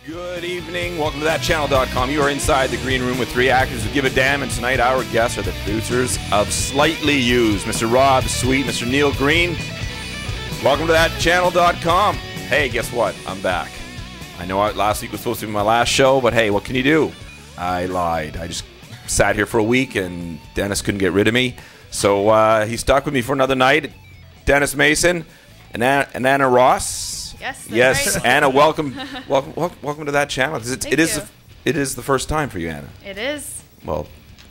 Good evening. Welcome to thatchannel.com. You are inside the green room with three actors who give a damn, and tonight our guests are the producers of Slightly Used, Mr. Rob Sweet, Mr. Neil Green. Welcome to thatchannel.com. Hey, guess what? I'm back. I know last week was supposed to be my last show, but hey, what can you do? I lied. I just sat here for a week, and Dennis couldn't get rid of me, so he stuck with me for another night. Dennis Mason and Anna Ross. Yes, right. Anna, welcome to that channel. Because it is the first time for you, Anna. It is. Well,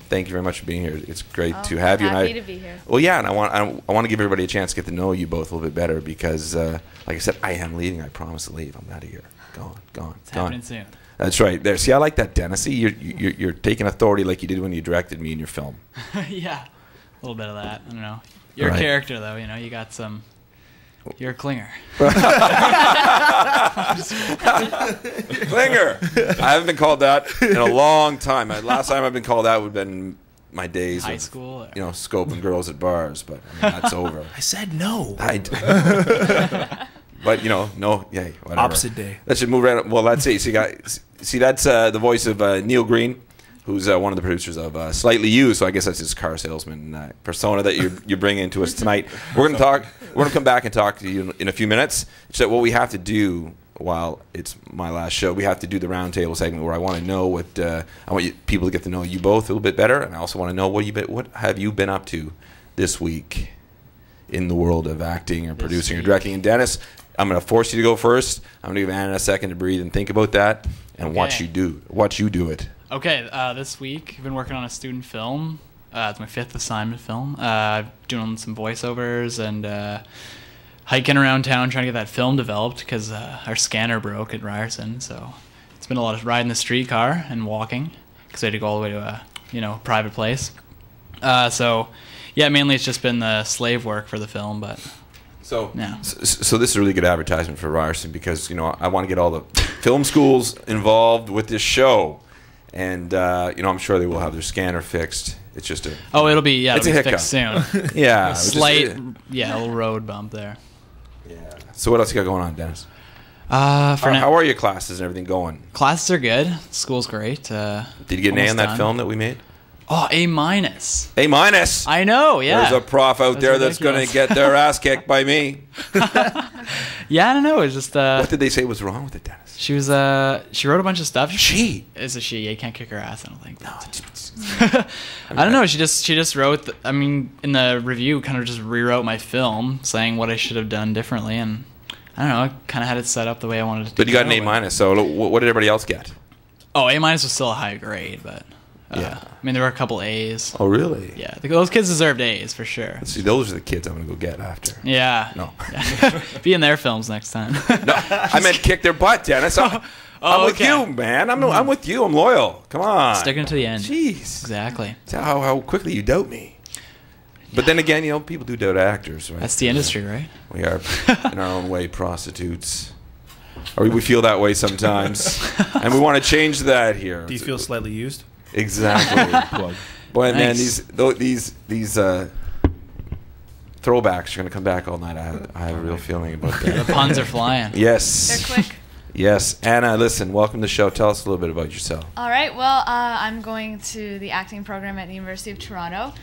thank you very much for being here. It's great to have you. Happy to be here. Well, yeah, and I want to give everybody a chance to get to know you both a little bit better because, like I said, I am leaving. I promise to leave. I'm out of here. Gone. It's happening soon. That's right. There. See, I like that, Dennis. See, you're taking authority like you did when you directed me in your film. Yeah, a little bit of that. I don't know. You're a character, though. You know, you got some. You're a clinger. Clinger. I haven't been called that in a long time. Last time I've been called that would have been my days high school. You know, scoping girls at bars, but I mean, that's over. I said no. But you know, no, yay, whatever. Opposite day. Let's just move right. Well, let's see. See, that's the voice of Neil Green, who's one of the producers of Slightly Used. So I guess that's his car salesman persona that you're bringing to us tonight. We're going to come back and talk to you in a few minutes. So what we have to do while it's my last show, we have to do the roundtable segment where I want to know what I want people to get to know you both a little bit better, and I also want to know what have you been up to this week in the world of acting or producing or directing. And Dennis, I'm going to force you to go first. I'm going to give Anna a second to breathe and think about that and watch you do it. Okay, this week I've been working on a student film. It's my 5th assignment film. Doing some voiceovers and hiking around town trying to get that film developed because our scanner broke at Ryerson. So it's been a lot of riding the streetcar and walking because I had to go all the way to a private place. So yeah, mainly it's just been the slave work for the film, but. So this is a really good advertisement for Ryerson because I want to get all the film schools involved with this show. And I'm sure they will have their scanner fixed. It's just it'll be fixed soon. Yeah, a little road bump there. Yeah. So what else you got going on, Dennis? How are your classes and everything going? Classes are good. School's great. Did you get an A on that film that we made? Oh, A-. A-? I know. Yeah. There's a prof out there that's going to get their ass kicked by me. Yeah, I don't know. It's just. What did they say was wrong with it, Dennis? She was she wrote a bunch of stuff. She is a she. You can't kick her ass. I don't think. No. I don't know. She just wrote. In the review, kind of just rewrote my film, saying what I should have done differently, and I don't know. I kind of had it set up the way I wanted it to. But you got an A-. So what did everybody else get? Oh, A- was still a high grade, but. Yeah. There were a couple A's. Oh, really? Yeah. Those kids deserved A's for sure. See, those are the kids I'm going to go get after. Yeah. No. Be in their films next time. No, I meant kick their butt, Dennis. I'm with you, man. I'm with you. I'm loyal. Come on. Sticking to the end. Jeez. Exactly. That's how quickly you doubt me. But then again, people do doubt actors, right? That's the industry, right? We are, in our own way, prostitutes. Or we feel that way sometimes. And we want to change that here. Do you feel slightly used? Exactly. Boy, nice. Man, these throwbacks are going to come back all night. I have a real feeling about that. The puns are flying. Yes. They're quick. Yes. Anna, listen, welcome to the show. Tell us a little bit about yourself. All right. Well, I'm going to the acting program at the University of Toronto.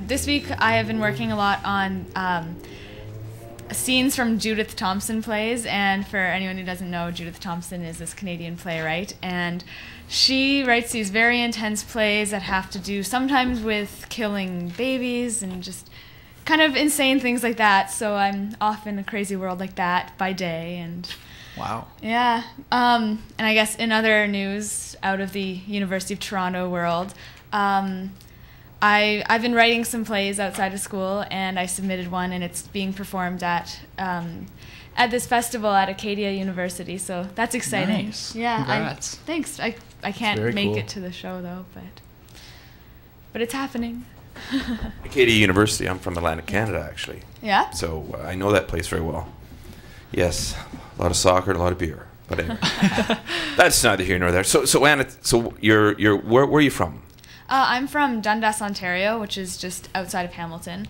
This week I have been working a lot on scenes from Judith Thompson plays, and for anyone who doesn't know, Judith Thompson is this Canadian playwright, and she writes these very intense plays that have to do sometimes with killing babies and just kind of insane things like that. So I'm off in a crazy world like that by day. And wow. Yeah. And I guess in other news out of the University of Toronto world, I've been writing some plays outside of school, and I submitted one, and it's being performed at this festival at Acadia University. So that's exciting. Nice. Yeah. Congrats. Thanks. I can't make it to the show though, but it's happening. Acadia University. I'm from Atlantic Canada, actually. Yeah. So I know that place very well. Yes, a lot of soccer and a lot of beer. But anyway, that's neither here nor there. So Anna, you're where are you from? I'm from Dundas, Ontario, which is just outside of Hamilton.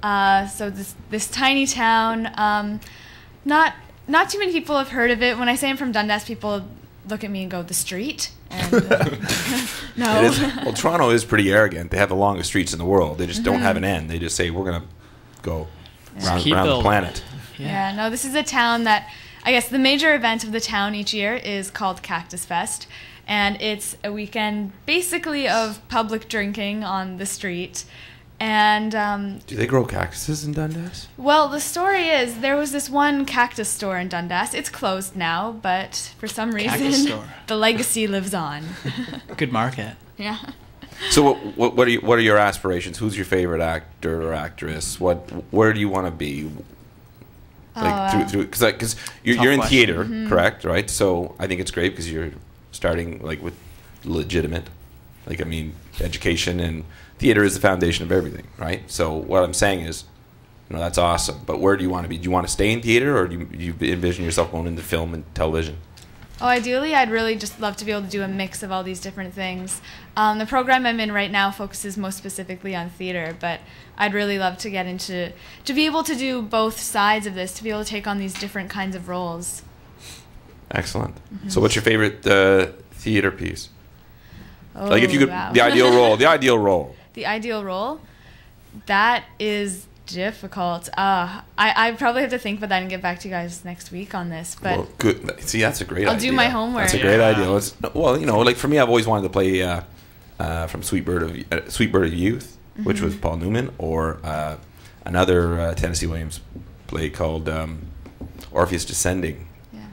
So this tiny town. Not too many people have heard of it. When I say I'm from Dundas, people look at me and go, the street? And no. It is, well, Toronto is pretty arrogant. They have the longest streets in the world. They just don't have an end. They just say, we're going to go around the planet. Yeah, no, this is a town that, I guess the major event of the town each year is called Cactus Fest. And it's a weekend basically of public drinking on the street. And do they grow cactuses in Dundas? well, the story is there was this one cactus store in Dundas. It's closed now, but for some reason the legacy lives on. Good market. Yeah. So what are your aspirations? Who's your favorite actor or actress? Where do you want to be? Like because you're in theater, correct? Right. So I think it's great because you're starting like with legitimate, like I mean, education, and theater is the foundation of everything, right? So what I'm saying is, that's awesome. But where do you want to be? Do you want to stay in theater, or do you envision yourself going into film and television? Oh, ideally, I'd really just love to be able to do a mix of all these different things. The program I'm in right now focuses most specifically on theater, but I'd really love to get into, to be able to do both sides of this, to be able to take on these different kinds of roles. Excellent. So what's your favorite theater piece? Oh, like if you could, wow. the ideal role. The ideal role? That is difficult. I probably have to think about that and get back to you guys next week on this. But well, good. See, that's a great idea. I'll do my homework. That's a great idea. Well, like for me, I've always wanted to play from Sweet Bird of Youth, which was Paul Newman, or another Tennessee Williams play called Orpheus Descending,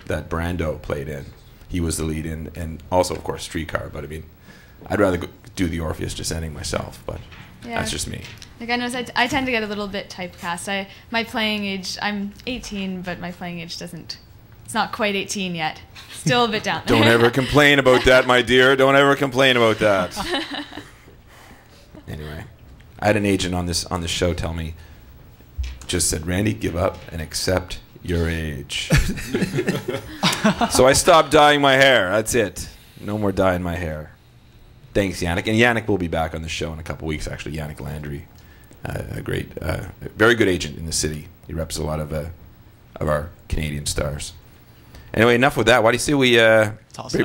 that Brando played in. He was the lead in, and also, of course, Streetcar. But I mean, I'd rather do the Orpheus Descending myself, but that's just me. Like I know, I tend to get a little bit typecast. My playing age, I'm 18, but my playing age it's not quite 18 yet. Still a bit down there. Don't ever complain about that, my dear. Don't ever complain about that. Anyway, I had an agent on this show tell me, just said, Randy, give up and accept your age. So I stopped dyeing my hair. That's it. No more dyeing my hair. Thanks, Yannick. And Yannick will be back on the show in a couple weeks, actually. Yannick Landry, a great, very good agent in the city. He reps a lot of our Canadian stars. Anyway, enough with that. Why do you say we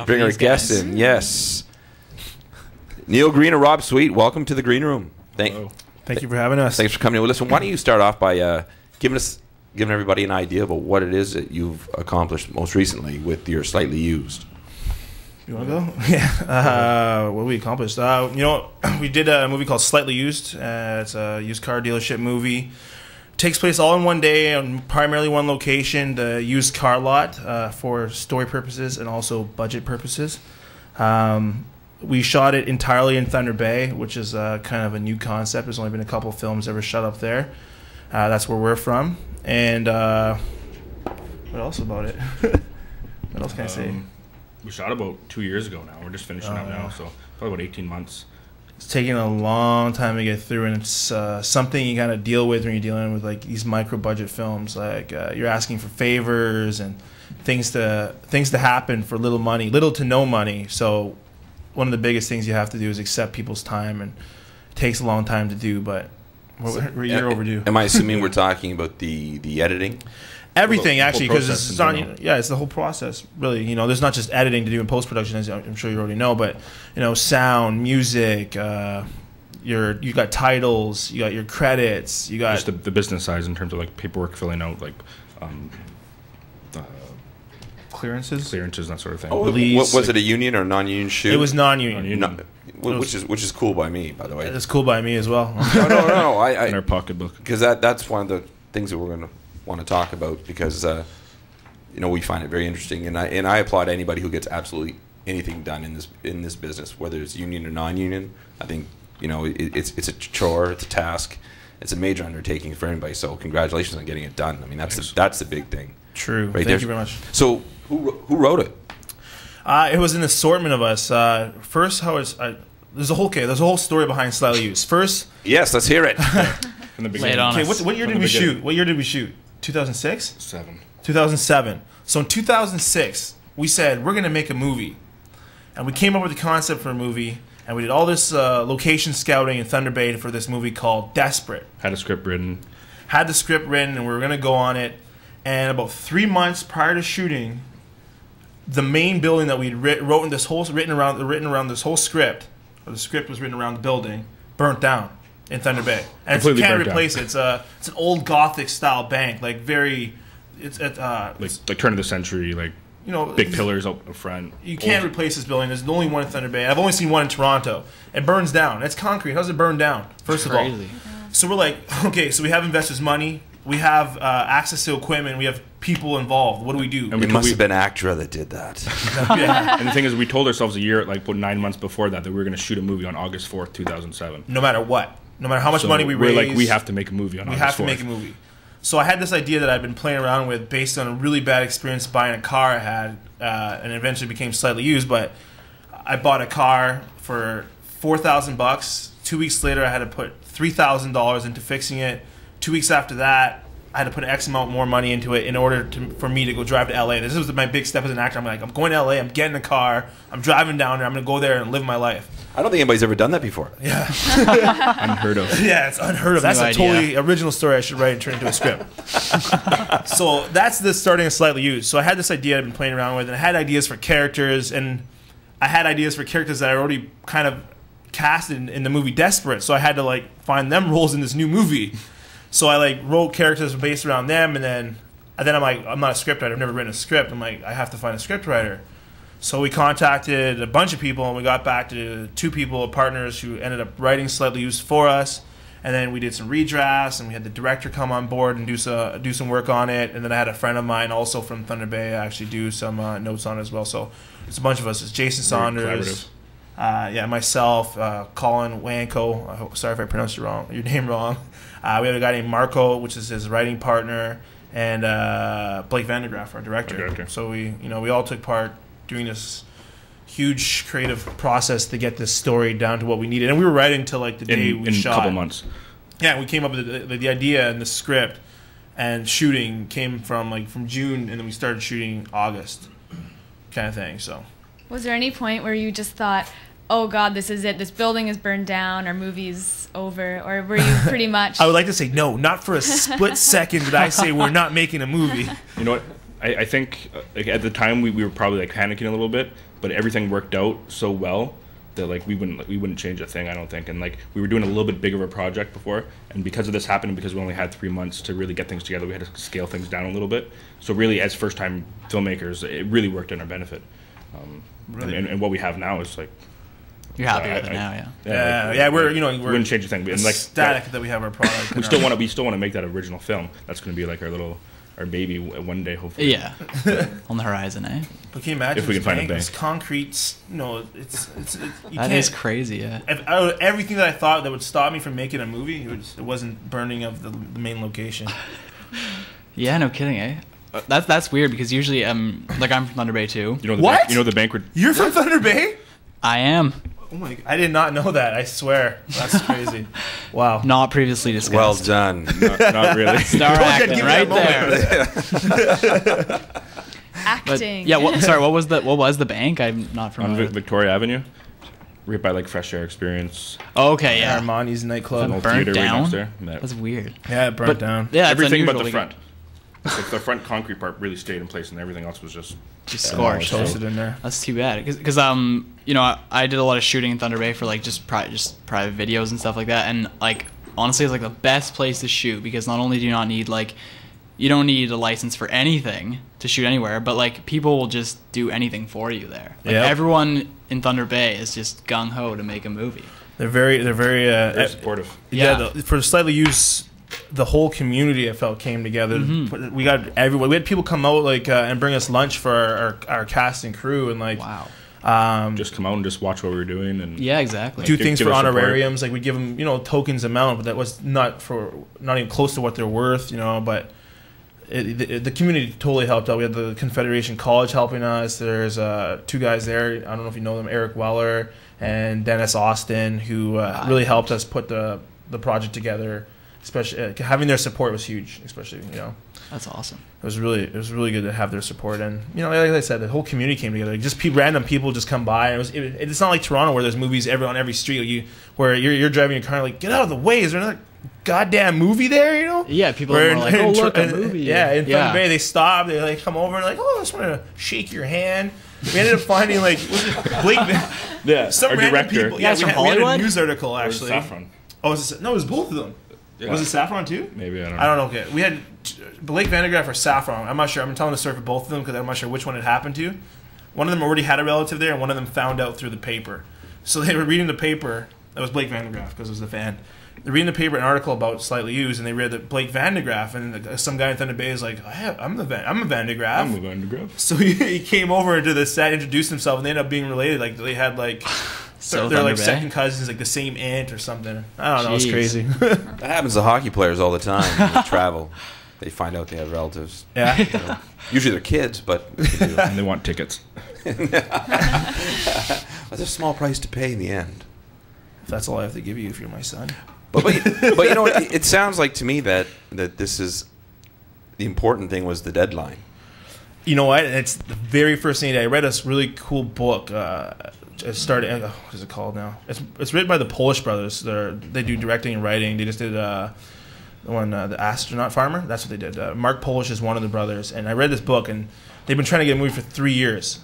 bring our guests in? Yes. Neil Green and Rob Sweet, welcome to the Green Room. Thank you for having us. Thanks for coming in. Well, listen, why don't you start off by giving everybody an idea about what it is that you've accomplished most recently with your Slightly Used. You want to go? Yeah. What we accomplished? We did a movie called Slightly Used. It's a used car dealership movie. Takes place all in one day on primarily one location, the used car lot, for story purposes and also budget purposes. We shot it entirely in Thunder Bay, which is kind of a new concept. There's only been a couple of films ever shot up there. That's where we're from. And what else about it? What else can I say? We shot about 2 years ago now. We're just finishing up now, so probably about 18 months. It's taking a long time to get through, and it's something you gotta deal with when you're dealing with like these micro budget films. Like you're asking for favors and things to happen for little money, little to no money. So one of the biggest things you have to do is accept people's time, and it takes a long time to do. But we're a year overdue. Am I assuming we're talking about the editing? Everything, actually, because it's not. It's the whole process, really. There's not just editing to do in post production, as I'm sure you already know, but sound, music. You got titles, you got your credits, you got just the business side in terms of like paperwork, filling out like clearances, and that sort of thing. Oh, was it a union or non-union shoot? It was non-union. Which is cool by me, by the way. It's cool by me as well. No. In our pocketbook, because that's one of the things that we're going to want to talk about, because we find it very interesting, and I applaud anybody who gets absolutely anything done in this business, whether it's union or non-union. I think it's a chore, it's a task, it's a major undertaking for anybody. So congratulations on getting it done. I mean that's the big thing. True. Right. Thank you very much. So who wrote it? It was an assortment of us. First, there's a whole story behind Slightly Used. First, yes, let's hear it. From the beginning. Okay, what year did we shoot? What year did we shoot? 2006? 2007. So in 2006, we said, we're going to make a movie. And we came up with the concept for a movie, and we did all this location scouting in Thunder Bay for this movie called Desperate. Had the script written, and we were going to go on it. And about 3 months prior to shooting, the main building that we wrote in this whole written around this whole script, or the script was written around the building, burnt down in Thunder Bay, and you can't replace it. It's an old Gothic style bank, like very, like turn of the century, like big pillars up front. You can't replace this building. There's only one in Thunder Bay. I've only seen one in Toronto. It burns down. It's concrete. How does it burn down? First of all, so we're like, okay, so we have investors' money. We have access to equipment. We have people involved. What do we do? And it must have been Actra that did that. Yeah. And the thing is, we told ourselves a year, like 9 months before that we were going to shoot a movie on August 4th, 2007. No matter what. No matter how much money we raise. We're like, we have to make a movie on August 4th. We have to make a movie. So I had this idea that I'd been playing around with based on a really bad experience buying a car I had, and it eventually became Slightly Used, but I bought a car for $4,000. 2 weeks later, I had to put $3,000 into fixing it. 2 weeks after that, I had to put X amount more money into it in order for me to go drive to LA. This was my big step as an actor. I'm like, I'm going to LA, I'm getting a car, I'm driving down there, I'm going to go there and live my life. I don't think anybody's ever done that before. Yeah. Unheard of. Yeah, it's unheard of. That's a totally original story I should write and turn into a script. So that's the starting of Slightly Used. So I had this idea I'd been playing around with, and I had ideas for characters, and I had ideas for characters that I already kind of cast in the movie Desperate. So I had to find them roles in this new movie. So I wrote characters based around them, and then I'm like, I'm not a script writer. I've never written a script. I'm like, I have to find a script writer. So we contacted a bunch of people, and we got back to 2 people, partners, who ended up writing Slightly Used for us. And then we did some redrafts, and we had the director come on board and do some work on it. And then I had a friend of mine also from Thunder Bay actually do some notes on it as well. So it's a bunch of us. It's Jason Saunders, myself, Colin Wanko. Sorry if I pronounced your name wrong. We have a guy named Marco, which is his writing partner, and Blake Vandergraaf, our director. So we all took part doing this huge creative process to get this story down to what we needed. And we were writing till the day we shot. In a couple months. Yeah, we came up with the idea and the script, and shooting came from June, and then we started shooting August, kind of thing. So, was there any point where you just thought, oh God, this is it, this building is burned down, our movie's over, or were you pretty much... I would like to say no, not for a split second did I say we're not making a movie. You know what? I think at the time we were probably panicking a little bit, but everything worked out so well that we wouldn't change a thing, I don't think. And we were doing a little bit bigger of a project before, and because of this happened, because we only had 3 months to really get things together, we had to scale things down a little bit. So really, as first-time filmmakers, it really worked in our benefit. Really? And what we have now is you're happy with it now, yeah. We're we wouldn't change a thing. And ecstatic that we have our product. We still want to make that original film. That's going to be our baby one day, hopefully. Yeah, on the horizon, eh? But can you imagine if we can find a bank? It's concrete. That is crazy. Yeah. Everything that I thought that would stop me from making a movie, it wasn't burning of the main location. Yeah, no kidding, eh? That's weird because usually I'm from Thunder Bay too. You know the what? The bank. You're from Thunder Bay? I am. Oh my God. I did not know that. I swear. That's crazy. Wow. Not previously discussed. Well done. Not really. Star acting right there. Acting. But, what was the bank? I'm not from on Victoria Avenue. Right by Fresh Air Experience. Oh, okay, yeah. Armani's nightclub. It burnt down. Right That's weird. Yeah, it burnt down. Yeah, everything but the front. The front concrete part really stayed in place, and everything else was just scorched. Toasted in there. That's too bad. Because I did a lot of shooting in Thunder Bay for just private videos and stuff like that, and honestly, it's the best place to shoot because not only do you not need you don't need a license for anything to shoot anywhere, but people will just do anything for you there. Everyone in Thunder Bay is just gung ho to make a movie. They're very supportive. Yeah, for Slightly Used, the whole community I felt came together. Mm-hmm. We got everyone. We had people come out and bring us lunch for our cast and crew, and wow. Just come out and just watch what we were doing, and yeah, exactly. Do things for honorariums. We'd give them tokens amount, but that was not even close to what they're worth. But the community totally helped out. We had the Confederation College helping us. There's 2 guys there. I don't know if you know them, Eric Weller and Dennis Austin, who really helped us put the project together. Especially having their support was huge. Especially that's awesome. It was really good to have their support, and like I said, the whole community came together. Just random people just come by. It's not like Toronto where there's movies on every street. Where you're driving your car get out of the way. Is there another goddamn movie there, you know? Yeah, people are more like, oh, look, a movie. Yeah, in front of the bay, they stop, they like come over and like, oh, I just want to shake your hand. We ended up finding like Blake, some our random director. people. Yeah, we from had a Hollywood? news article actually. Saffron. Oh, no, it was both of them. Yeah. Was it Saffron too? Maybe, I don't know. I don't know. Okay, we had Blake Vandegraff or Saffron. I'm not sure. I'm telling the story for both of them because I'm not sure which one it happened to. One of them already had a relative there, and one of them found out through the paper. So they were reading the paper. That was Blake Vandegraff because it was a fan. They're reading the paper, an article about Slightly Used, and they read that Blake Vandegraff, and some guy in Thunder Bay is like, I'm a Vandegraff. I'm a Vandegraff. So he came over into the set, introduced himself, and they ended up being related. Like they had like they're like second cousins, like the same aunt or something. I don't know. It's crazy. That happens to hockey players all the time when they travel. They find out they have relatives. Yeah. You know, usually they're kids, but And they want tickets. there's a small price to pay in the end. That's all I have to give you if you're my son. But you know, it sounds like to me that this is the important thing was the deadline. You know what? It's the very first thing I read. A really cool book. It started. What is it called now? It's written by the Polish brothers. They do directing and writing. They just did the Astronaut Farmer. That's what they did. Mark Polish is one of the brothers, and I read this book, and they've been trying to get a movie for 3 years.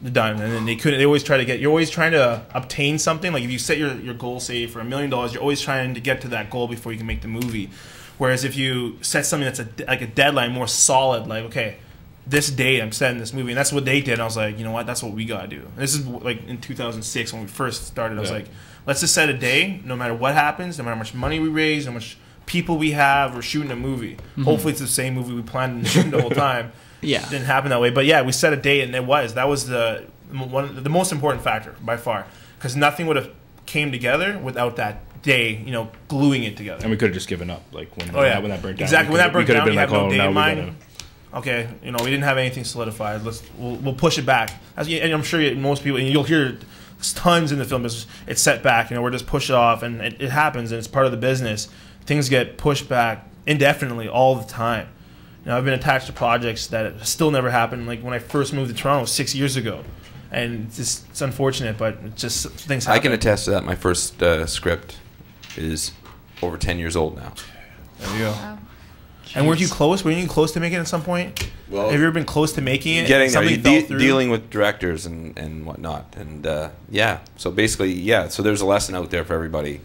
Done, and then they couldn't. They always try to get. You're always trying to obtain something. Like if you set your goal, say for $1 million, you're always trying to get to that goal before you can make the movie. Whereas if you set something that's like a deadline, more solid, like okay, this date I'm setting this movie, and that's what they did. And I was like, you know what, that's what we gotta do. And this is like in 2006 when we first started. I was like, let's just set a day, no matter what happens, no matter how much money we raise, how much people we have, we're shooting a movie. Mm-hmm. Hopefully, it's the same movie we planned on shooting the whole time. Yeah, it didn't happen that way, but yeah, we set a date, and that was the most important factor by far, because nothing would have came together without that day, gluing it together. And we could have just given up, like when that burnt down. Exactly, when that burnt down, you have no day in mind. Gotta... Okay, we didn't have anything solidified. We'll push it back. And I'm sure most people, and you'll hear tons in the film, it's set back. We're just pushed off, and it happens, and it's part of the business. Things get pushed back indefinitely all the time. I've been attached to projects that still never happened. Like when I first moved to Toronto 6 years ago, and it's unfortunate, but it's just things happen. I can attest to that. My first script is over 10 years old now. There you go. Wow. And weren't you close? Were you close to making it at some point? Well, have you ever been close to making it? Getting there, fell through? dealing with directors and whatnot, and so basically, so there's a lesson out there for everybody.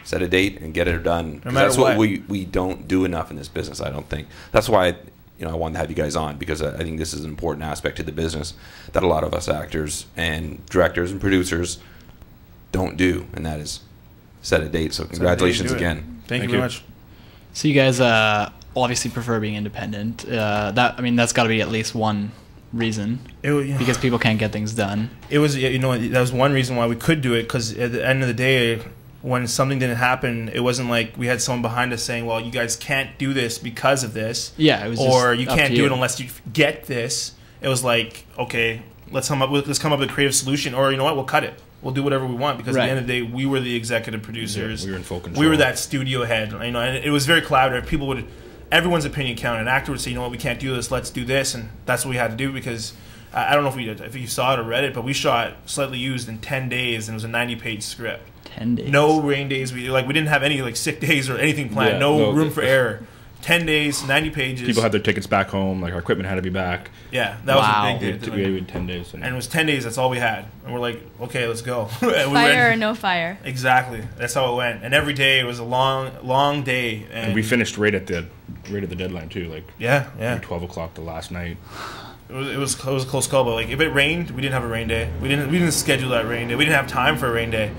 Set a date and get it done. No matter that's what we don't do enough in this business. I don't think. That's why I wanted to have you guys on, because I think this is an important aspect to the business that a lot of us actors and directors and producers don't do, and that is set a date. So congratulations again. Thank you very much. So you guys obviously prefer being independent. That's got to be at least one reason, because people can't get things done. It was, that was one reason why we could do it, because at the end of the day, when something didn't happen, it wasn't like we had someone behind us saying, well, you guys can't do this because of this. Yeah, it was or just you can't do it unless you get this. It was like, okay, let's come up with a creative solution, or you know what, we'll cut it. We'll do whatever we want, because at the end of the day, we were the executive producers. Yeah, we were in full control. We were that studio head, and it was very collaborative. Everyone's opinion counted. An actor would say, you know what, we can't do this, let's do this, and that's what we had to do, because I don't know if you saw it or read it, but we shot Slightly Used in 10 days, and it was a 90-page script. 10 days. No rain days. We didn't have any sick days or anything planned. Yeah, no room for error. 10 days, 90 pages. People had their tickets back home. Like our equipment had to be back. Yeah, that was a big deal. We had 10 days. And it was 10 days. That's all we had. And we're like, okay, let's go. Fire or no fire. Exactly. That's how it went. And every day it was a long day. And we finished right at the deadline too. Like 12 o'clock the last night. It was a close call. But like if it rained, we didn't have a rain day. We didn't schedule that rain day. We didn't have time for a rain day.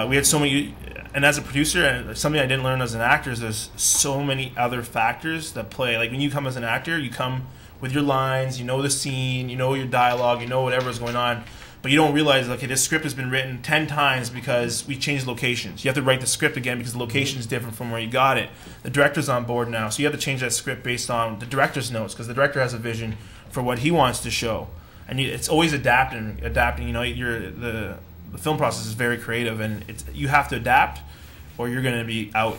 We had so many. And as a producer, and something I didn't learn as an actor, is there's so many other factors that play. Like when you come as an actor, you come with your lines, you know the scene, you know your dialogue, you know whatever is going on, but you don't realize, okay, this script has been written 10 times because we changed locations. You have to write the script again because the location is different from where you got it. The director's on board now, so you have to change that script based on the director's notes, because the director has a vision for what he wants to show, and it's always adapting. The film process is very creative, and you have to adapt, or you're going to be out.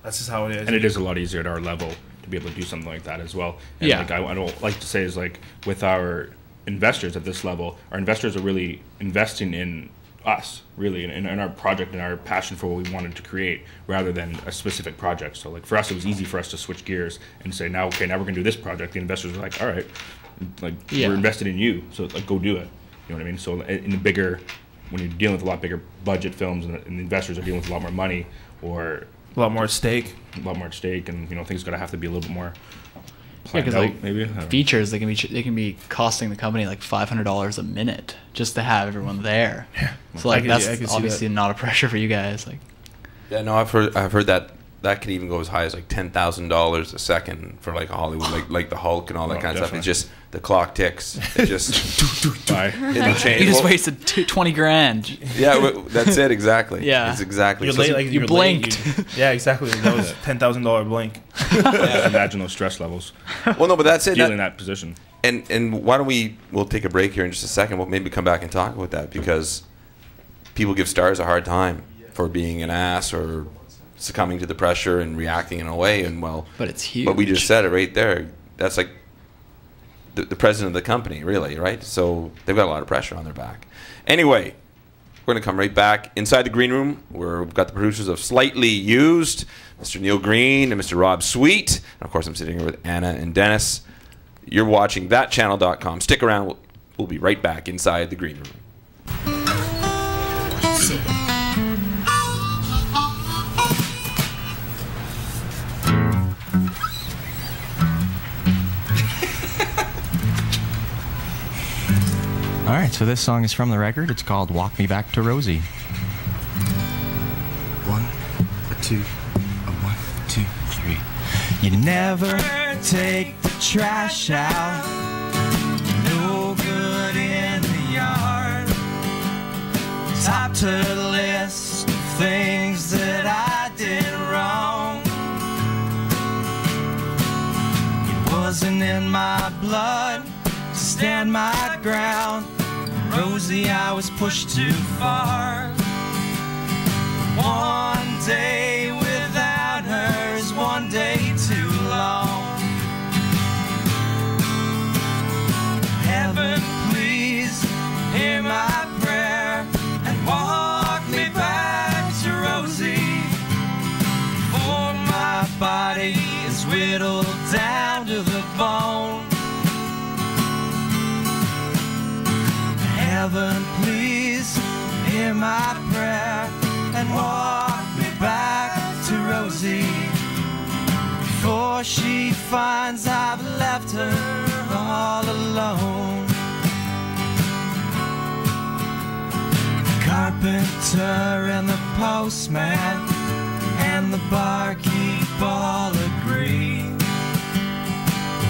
That's just how it is. And it is a lot easier at our level to be able to do something like that as well. And yeah. Like I don't like to say is like with our investors at this level, our investors are really investing in us really and our project and our passion for what we wanted to create rather than a specific project. So like for us, it was easy for us to switch gears and say, now we're gonna do this project. The investors were like, all right, like we're invested in you, so like go do it. You know what I mean? So in the bigger, when you're dealing with a lot bigger budget films and the investors are dealing with a lot more money or A lot more at stake. And things gotta have to be a little bit more Yeah, planned because out, maybe. I don't know. features they can be costing the company like $500 a minute just to have everyone there. Yeah. So like I could that's see obviously that. not a pressure for you guys. Like, Yeah, no, I've heard that could even go as high as like $10,000 a second for like a Hollywood, like the Hulk and all that kind of stuff. It's just the clock ticks. It just Bye. it'll change. you just Well, wasted $20,000. Yeah, that's it exactly. Yeah. it's exactly. You're So- late, like, you you're blinked. Late, yeah, exactly. That was $10,000 blink. Yeah, imagine those stress levels well, no, but that's it. dealing in that position. And why don't we'll take a break here in just a second. We'll maybe come back and talk about that because people give stars a hard time for being an ass or succumbing to the pressure and reacting in a way. And But it's huge. But we just said it right there. That's like the president of the company, really, right? So they've got a lot of pressure on their back. Anyway, we're going to come right back inside the green room where we've got the producers of Slightly Used, Mr. Neil Green and Mr. Rob Sweet. And of course, I'm sitting here with Anna and Dennis. You're watching thatchannel.com. Stick around. We'll be right back inside the green room. All right, so this song is from the record. It's called Walk Me Back to Rosie. 1, 2, 1, 2, 3. You never take the trash out. No good in the yard. Top to the list of things that I did wrong. It wasn't in my blood to stand my ground. Rosie, I was pushed too far. One day without her is one day too long. Heaven, please hear my prayer and walk me back to Rosie. For my body is whittled down to the bone. Heaven, please hear my prayer and walk me back to Rosie before she finds I've left her all alone. The carpenter and the postman and the barkeep all agree.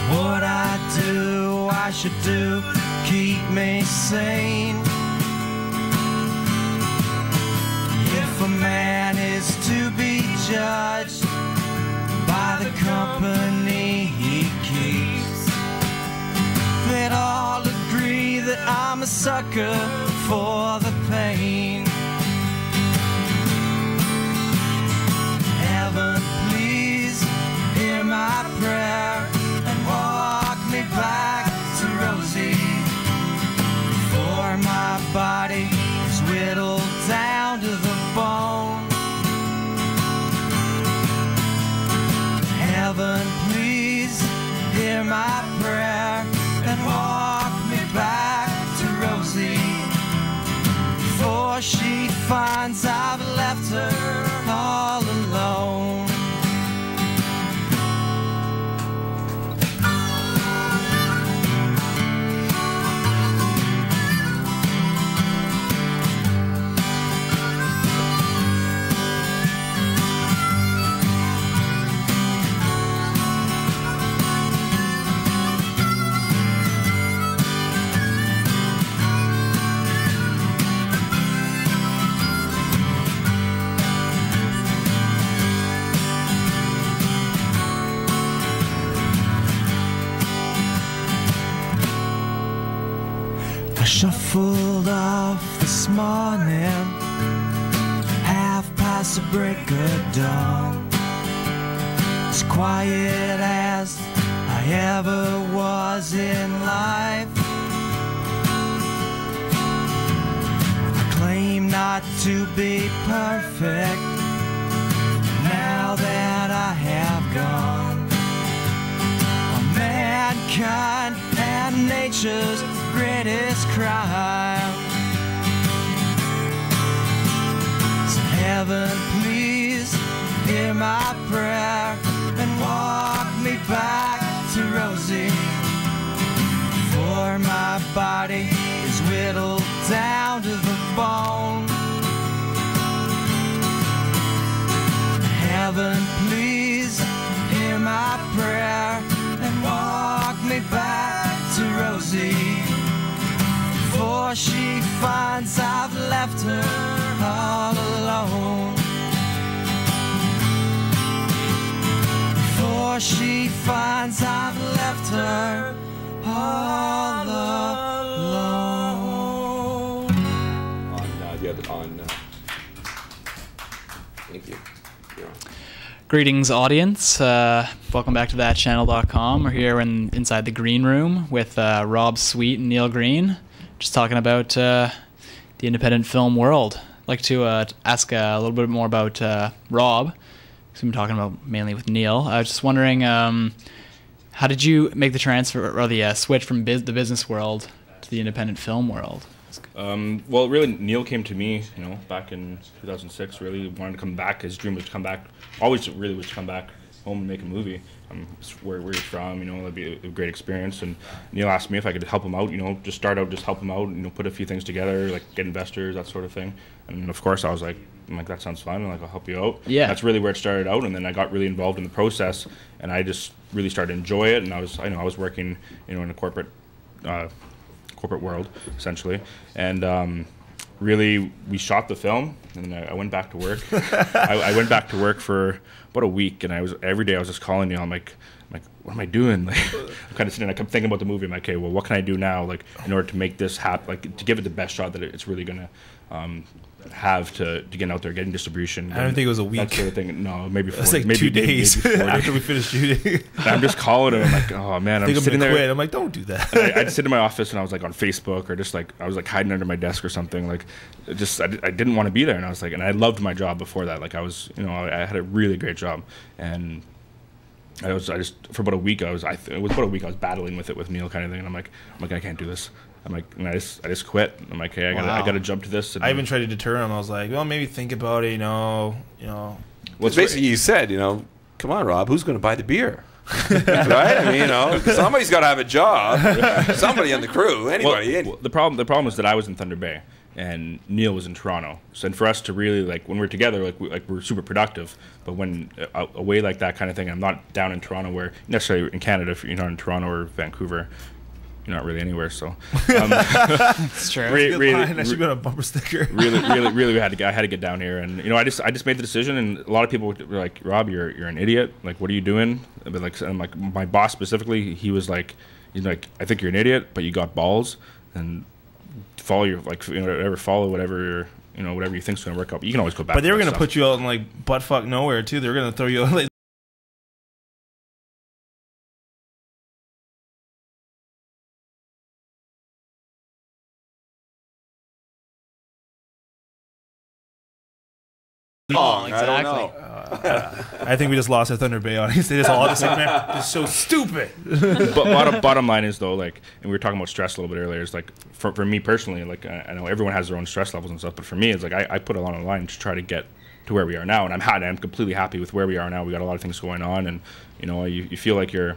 What I should do keep me sane. If a man is to be judged by the company he keeps, they'd all agree that I'm a sucker for the pain. Heaven, please hear my prayer and walk me back to Rosie. For my body is whittled down to the bone. Heaven, please hear my prayer and walk me back to Rosie before she finds I've left her all alone. I shuffled off this morning, half past the break of dawn. As quiet as I ever was in life. I claim not to be perfect. Now that I have gone, on mankind and nature's greatest crime. So heaven, please hear my prayer and walk me back to Rosie, for my body is whittled down to the bone. Heaven, please hear my prayer and walk me back to Rosie, for she finds I've left her all alone. For she finds I've left her all alone. Thank you. You're on. Greetings, audience. Welcome back to thatchannel.com. We're here inside the green room with Rob Sweet and Neil Green, just talking about the independent film world. I'd like to ask a little bit more about Rob, because we've been talking about mainly with Neil. I was just wondering, how did you make the transfer or the switch from the business world to the independent film world? Well, really, Neil came to me, back in 2006. Really wanted to come back. His dream was to come back. Always really was to come back home and make a movie. Where he's from, that'd be a great experience. And Neil asked me if I could help him out. Just start out, just help him out. Put a few things together, like get investors, that sort of thing. And of course, I'm like, that sounds fun. I'll help you out. Yeah. That's really where it started out. And then I got really involved in the process, and I just really started to enjoy it. And I was working, in a corporate world, essentially. And really, we shot the film, and then I went back to work. I went back to work for about a week, and every day I was just calling Neil. I'm like, what am I doing? I'm kind of sitting. I kept thinking about the movie. I'm like, okay, well, what can I do now, in order to make this happen, to give it the best shot that it's really gonna have to get out there, getting distribution. I don't think it was a week. That sort of thing. No, maybe 4 That's like maybe 2 days maybe 4 days. after we finished shooting. I'm just calling him. I'm like, oh man, I'm sitting there. Quit. I'm like, don't do that. I'd sit in my office and I was like on Facebook, or just I was hiding under my desk or something. I didn't want to be there, and I was like, and I loved my job before that. I was, I had a really great job, and I just for about a week it was about a week I was battling with it with Neil kind of thing, and I'm like I can't do this. I'm like, and I just quit. I'm like, hey, I gotta jump to this. And I even tried to deter him. I was like, well, maybe think about it. Well, basically you said, come on, Rob, who's going to buy the beer? Right? Somebody's got to have a job. Somebody on the crew, anybody. Well, the problem was that I was in Thunder Bay and Neil was in Toronto. So, and for us to really when we're together, we're super productive. But when away like that kind of thing, I'm not down in Toronto, where necessarily in Canada, if you're not in Toronto or Vancouver, you're not really anywhere. So It's true. I should be on a bumper sticker. really, I had to get down here, and I just made the decision. And a lot of people were like, "Rob, you're an idiot. What are you doing?" But I'm like, my boss specifically, he's like, "I think you're an idiot, but you got balls, and follow your whatever you think's gonna work out. But you can always go back." But they were gonna put you out in buttfuck nowhere too. They were gonna throw you out. Exactly. I don't Exactly. know. I think we just lost our Thunder Bay audience. They just all just like, man, this is so stupid. But bottom line is though, and we were talking about stress a little bit earlier. Is for me personally, I know everyone has their own stress levels and stuff, but for me, it's I put a lot on the line to try to get to where we are now, and I'm completely happy with where we are now. We got a lot of things going on, and you feel like you're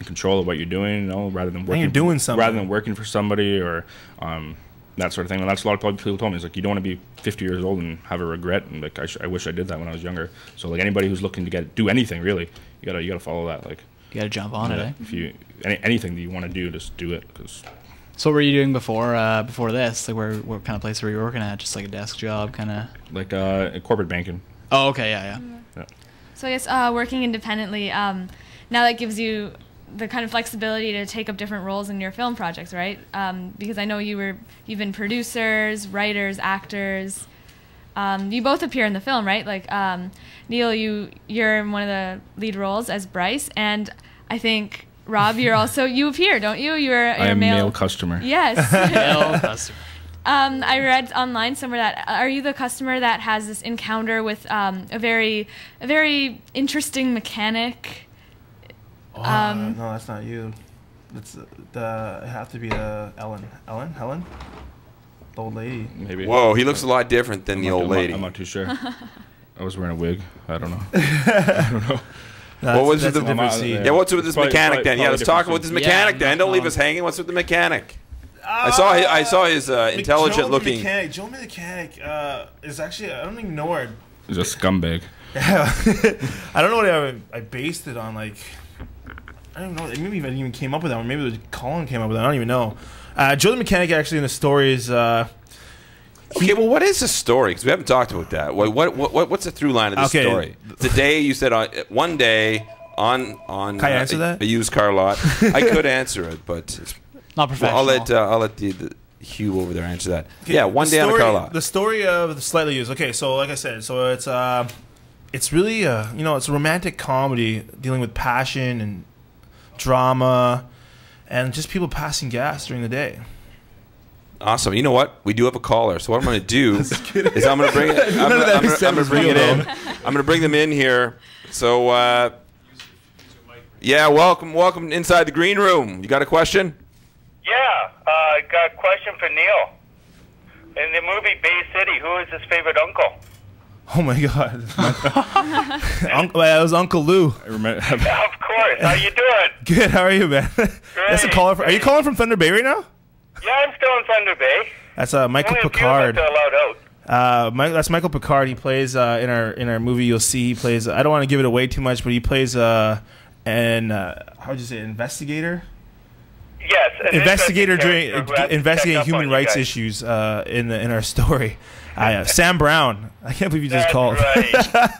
in control of what you're doing, rather than working. And you're doing something rather than working for somebody or that sort of thing. And that's a lot of people told me. It's you don't want to be 50 years old and have a regret. And I wish I did that when I was younger. So anybody who's looking to do anything really, you gotta follow that. You gotta jump on it. Eh? If you anything that you want to do, just do it. So what were you doing before this? What kind of place were you working at? Just a desk job, kind of. Corporate banking. Oh, okay, yeah. So I guess working independently, now that gives you the kind of flexibility to take up different roles in your film projects, right? Because I know you've been producers, writers, actors. You both appear in the film, right? Neil, you're in one of the lead roles as Bryce, and I think Rob, you appear, don't you? You're I am a male customer. Yes. male customer. I read online somewhere that are you the customer that has this encounter with a very interesting mechanic? No, that's not you. It's it have to be Helen, the old lady. Maybe. Whoa, he looks a lot different than the old lady. I'm not too sure. I was wearing a wig. I don't know. What was that's the a different scene. Yeah, what's with this Probably- mechanic then? Yeah, probably let's talk different about this scene. mechanic Yeah, then. Don't leave no. us hanging. What's with the mechanic? I saw his intelligent looking. Joe the mechanic is actually, I don't even know where. He's a scumbag. I don't know what I based it on. Like, I don't know. Maybe I even came up with that one. Maybe it was Colin came up with that. I don't even know. Joe the mechanic actually in the story is. Okay, well, what is the story? Because we haven't talked about that. What's the through line of the story? Today, you said one day on Can I answer that? a used car lot. I could answer it, but it's, Not professional. I'll let the Hugh over there answer that. Yeah, one day on a car lot. The story of the slightly used. Okay, so like I said, so it's really it's a romantic comedy dealing with passion and drama, and just people passing gas during the day. Awesome. You know what? We do have a caller. So what I'm going to do is I'm going to bring it. I'm going to bring it in. I'm going to bring them in here. So yeah, welcome inside the green room. You got a question? Yeah, I got a question for Neil. In the movie Bay City, who is his favorite uncle? Oh my God, that was Uncle Lou. I remember. Of course. How you doing? Good. How are you, man? That's a caller. Are you calling from Thunder Bay right now? Yeah, I'm still in Thunder Bay. That's Michael Only Picard. A few of us are allowed out. That's Michael Picard. He plays in our movie. You'll see he plays. I don't want to give it away too much, but he plays how would you say, investigator? Yes, an Investigator interesting character who has to investigating check up human on you rights guys. issues in our story. Sam Brown. I can't believe you just That's called. right.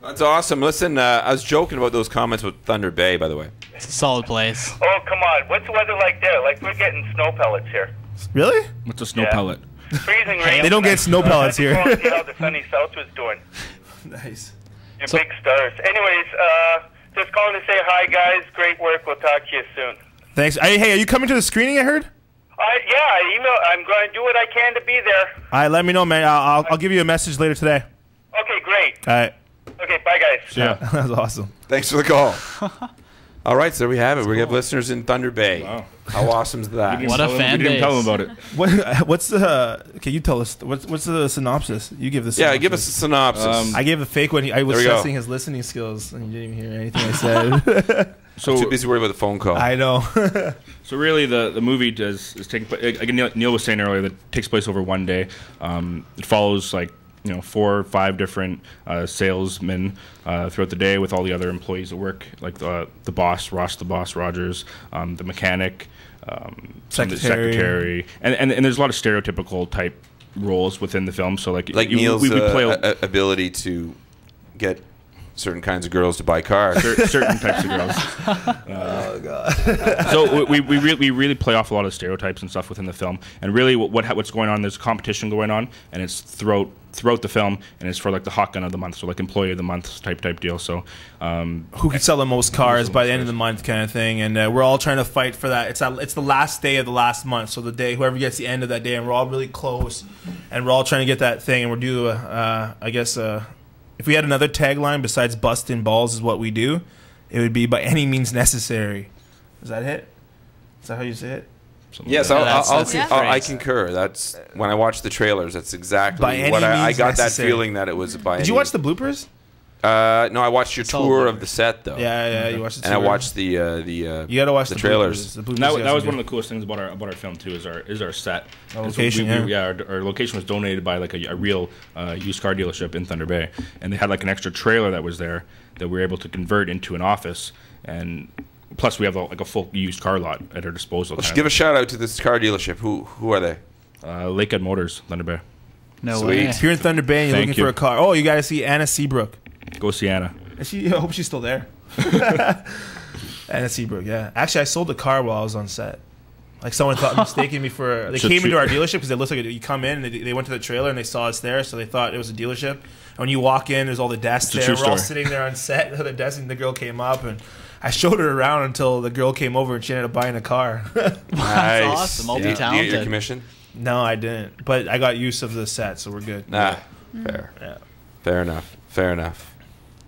That's awesome. Listen, I was joking about those comments with Thunder Bay, by the way. It's a solid place. Oh, come on. What's the weather like there? Like, we're getting snow pellets here. Really? What's a snow Yeah. pellet? Freezing rain. They don't get snow pellets here. I had to call and see how the Sunny South was doing. Nice. Your big stars. Anyways, just calling to say hi, guys. Great work. We'll talk to you soon. Thanks. Hey, are you coming to the screening? I heard. I'm going to do what I can to be there. All right, let me know, man. I'll give you a message later today. Okay, great. All right. Okay, bye, guys. Yeah. That was awesome. Thanks for the call. All right, so there we have it. We have listeners in Thunder Bay. Wow. How awesome is that? What a fan We didn't tell base. him about it. What's the? Okay, you tell us. What's the synopsis? You give the. Synopsis. Yeah, give us a synopsis. I gave the fake one. I was There we go. testing his listening skills, and you didn't even hear anything I said. So Too busy worried about the phone call. I know. So really, the movie is taking place. Again, Neil was saying earlier that it takes place over one day. It follows 4 or 5 different salesmen throughout the day with all the other employees at work, like the boss, Ross the boss Rogers, the mechanic, the secretary, and there's a lot of stereotypical type roles within the film. So like Neil's we play ability to get certain kinds of girls to buy cars. certain types of girls. Oh god! So we really play off a lot of stereotypes and stuff within the film, and really what's going on? There's a competition going on, and it's throughout the film, and it's for like the hot gun of the month, so like employee of the month type deal. So Who can sell the most cars by the end of the month, kind of thing, and we're all trying to fight for that. It's the last day of the last month, so the day whoever gets the end of that day, and we're all really close, and we're all trying to get that thing, and we're due. I guess if we had another tagline besides "busting balls is what we do," it would be "by any means necessary." Is that it? Is that how you say it? Yes, that's I great. concur. That's when I watched the trailers. That's exactly By any what I means got necessary. that feeling that it was by. Did you watch the bloopers? No, I watched your It's all tour over. of the set though. Yeah, you watched the And I tour. watched the You gotta watch the the trailers. bloopers. The bloopers that you guys was do. one of the coolest things about our film too. Is our set. Our And location, our location was donated by like a real used car dealership in Thunder Bay, and they had like an extra trailer that was there that we were able to convert into an office, and plus we have like a full used car lot at our disposal. Let's give a shout out to this car dealership. Who are they? Lakehead Motors, Thunder Bay. No Sweet. way. If you're in Thunder Bay and you're Thank looking for you. a car, oh, you gotta see Anna Seabrook. Go Sienna. I hope she's still there. Anna Seabrook, yeah. Actually, I sold the car while I was on set. Like someone thought mistaking me for. They So came true. into our dealership because it looks like you come in. And they went to the trailer and they saw us there, so they thought it was a dealership. And when you walk in, there's all the desks It's a there. true We're all story. sitting there on set at the desk, and the girl came up and I showed her around until the girl came over and she ended up buying a car. Nice. awesome. Do you get your Multi-talented. commission? No, I didn't. But I got use of the set, so we're good. Nah, fair. Yeah. Fair enough. Fair enough.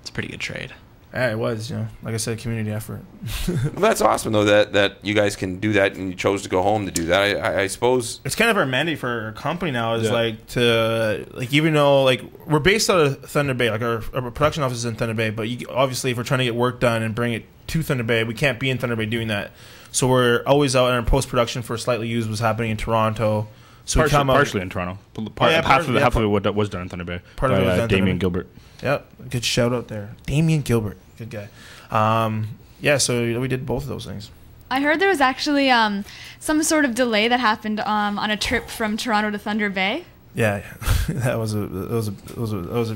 It's a pretty good trade. Yeah, it was, like I said, community effort. Well, that's awesome, though, that you guys can do that and you chose to go home to do that. I suppose. It's kind of our mandate for our company now is Yeah. even though we're based out of Thunder Bay, our production office is in Thunder Bay, but obviously if we're trying to get work done and bring it to Thunder Bay, we can't be in Thunder Bay doing that. So we're always out in our post-production for Slightly Used was happening in Toronto. So we come out, partially in Toronto. Half of it was done in Thunder Bay. Part of it was done in Damien Thunder Bay. Gilbert. Yep, good shout out there. Damien Gilbert, good guy. So we did both of those things. I heard there was actually some sort of delay that happened on a trip from Toronto to Thunder Bay. Yeah, that was a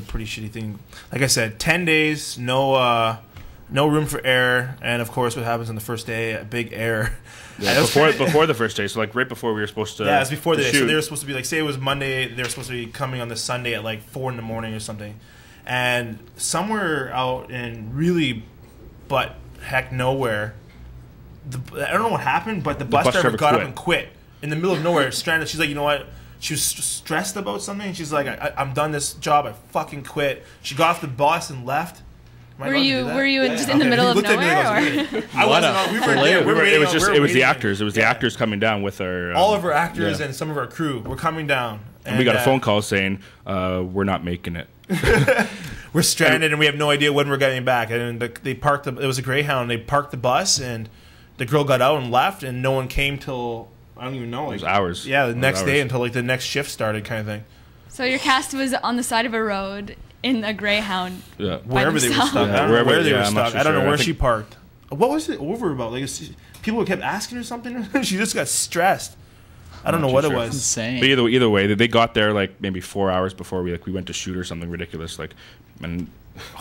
pretty shitty thing. Like I said, 10 days, no room for error, and of course, what happens on the first day? A big error. Yeah, before the first day, so right before we were supposed to. Yeah, it was before the day. shoot. So they were supposed to be say it was Monday. They were supposed to be coming on the Sunday at 4 in the morning or something, and somewhere out in really, but heck nowhere. I don't know what happened, but the bus driver got up and quit in the middle of nowhere, stranded. She's like, you know what? She was stressed about something. And she's like, I'm done this job. I fucking quit. She got off the bus and left. Were you just in the middle of nowhere? I wasn't. We were there. It was the actors. It was the actors coming down with our. All of our actors and some of our crew were coming down. And we got a phone call saying we're not making it. We're stranded and we have no idea when we're getting back. And they parked. It was a Greyhound. They parked the bus and the girl got out and left, and no one came till I don't even know. It was hours. Yeah, the next day until the next shift started, kind of thing. So your cast was on the side of a road in a Greyhound. Yeah, wherever they were stuck. I don't know where they were stuck. I don't know where she parked. What was it over about? People kept asking her something. She just got stressed. I don't know what it was. Insane. But either way, they got there maybe 4 hours before we went to shoot or something ridiculous. And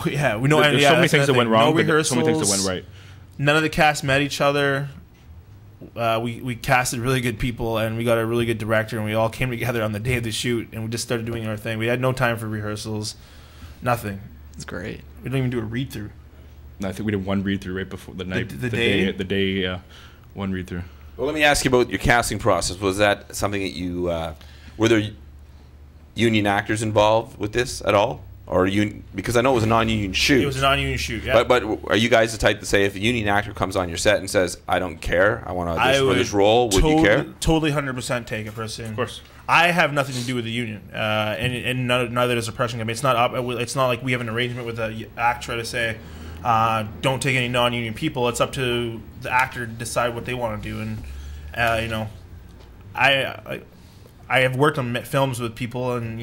yeah, we know. There's so many things that went wrong, no but so many things that went right. None of the cast met each other. We casted really good people, and we got a really good director, and we all came together on the day of the shoot, and we just started doing our thing. We had no time for rehearsals, nothing. It's great. We didn't even do a read through. No, I think we did one read through right before the night. The day, one read through. Well, let me ask you about your casting process. Was that something that you were there union actors involved with this at all? Or because I know it was a non-union shoot. It was a non-union shoot, yeah. But are you guys the type to say if a union actor comes on your set and says, I don't care, I want to audition for this role, would you care? Totally 100% take it, person. Of course. I have nothing to do with the union, and neither does the production company. It's not like we have an arrangement with the actor to say, don't take any non-union people. It's up to the actor to decide what they want to do. And I have worked on films with people, and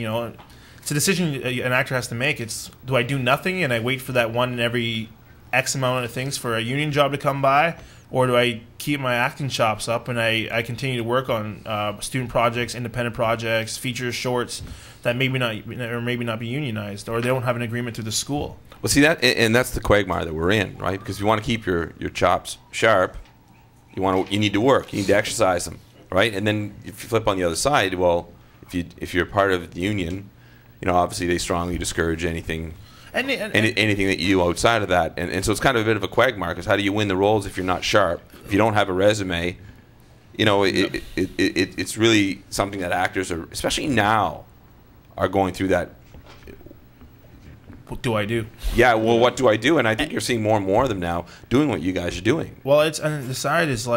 it's a decision an actor has to make. It's, do I do nothing and I wait for that one in every X amount of things for a union job to come by, or do I keep my acting chops up and I continue to work on student projects, independent projects, features, shorts that maybe not be unionized, or they don't have an agreement through the school. Well, see and that's the quagmire that we're in, right? Because if you want to keep your chops sharp, you need to work, you need to exercise them, right? And then if you flip on the other side, well, if you're part of the union, obviously they strongly discourage anything that you do outside of that. And so it's kind of a bit of a quagmire, because how do you win the roles if you're not sharp? If you don't have a resume, it's really something that actors are, especially now, are going through that. What do I do? Yeah, well, what do I do? And I think you're seeing more and more of them now doing what you guys are doing. Well, and the side is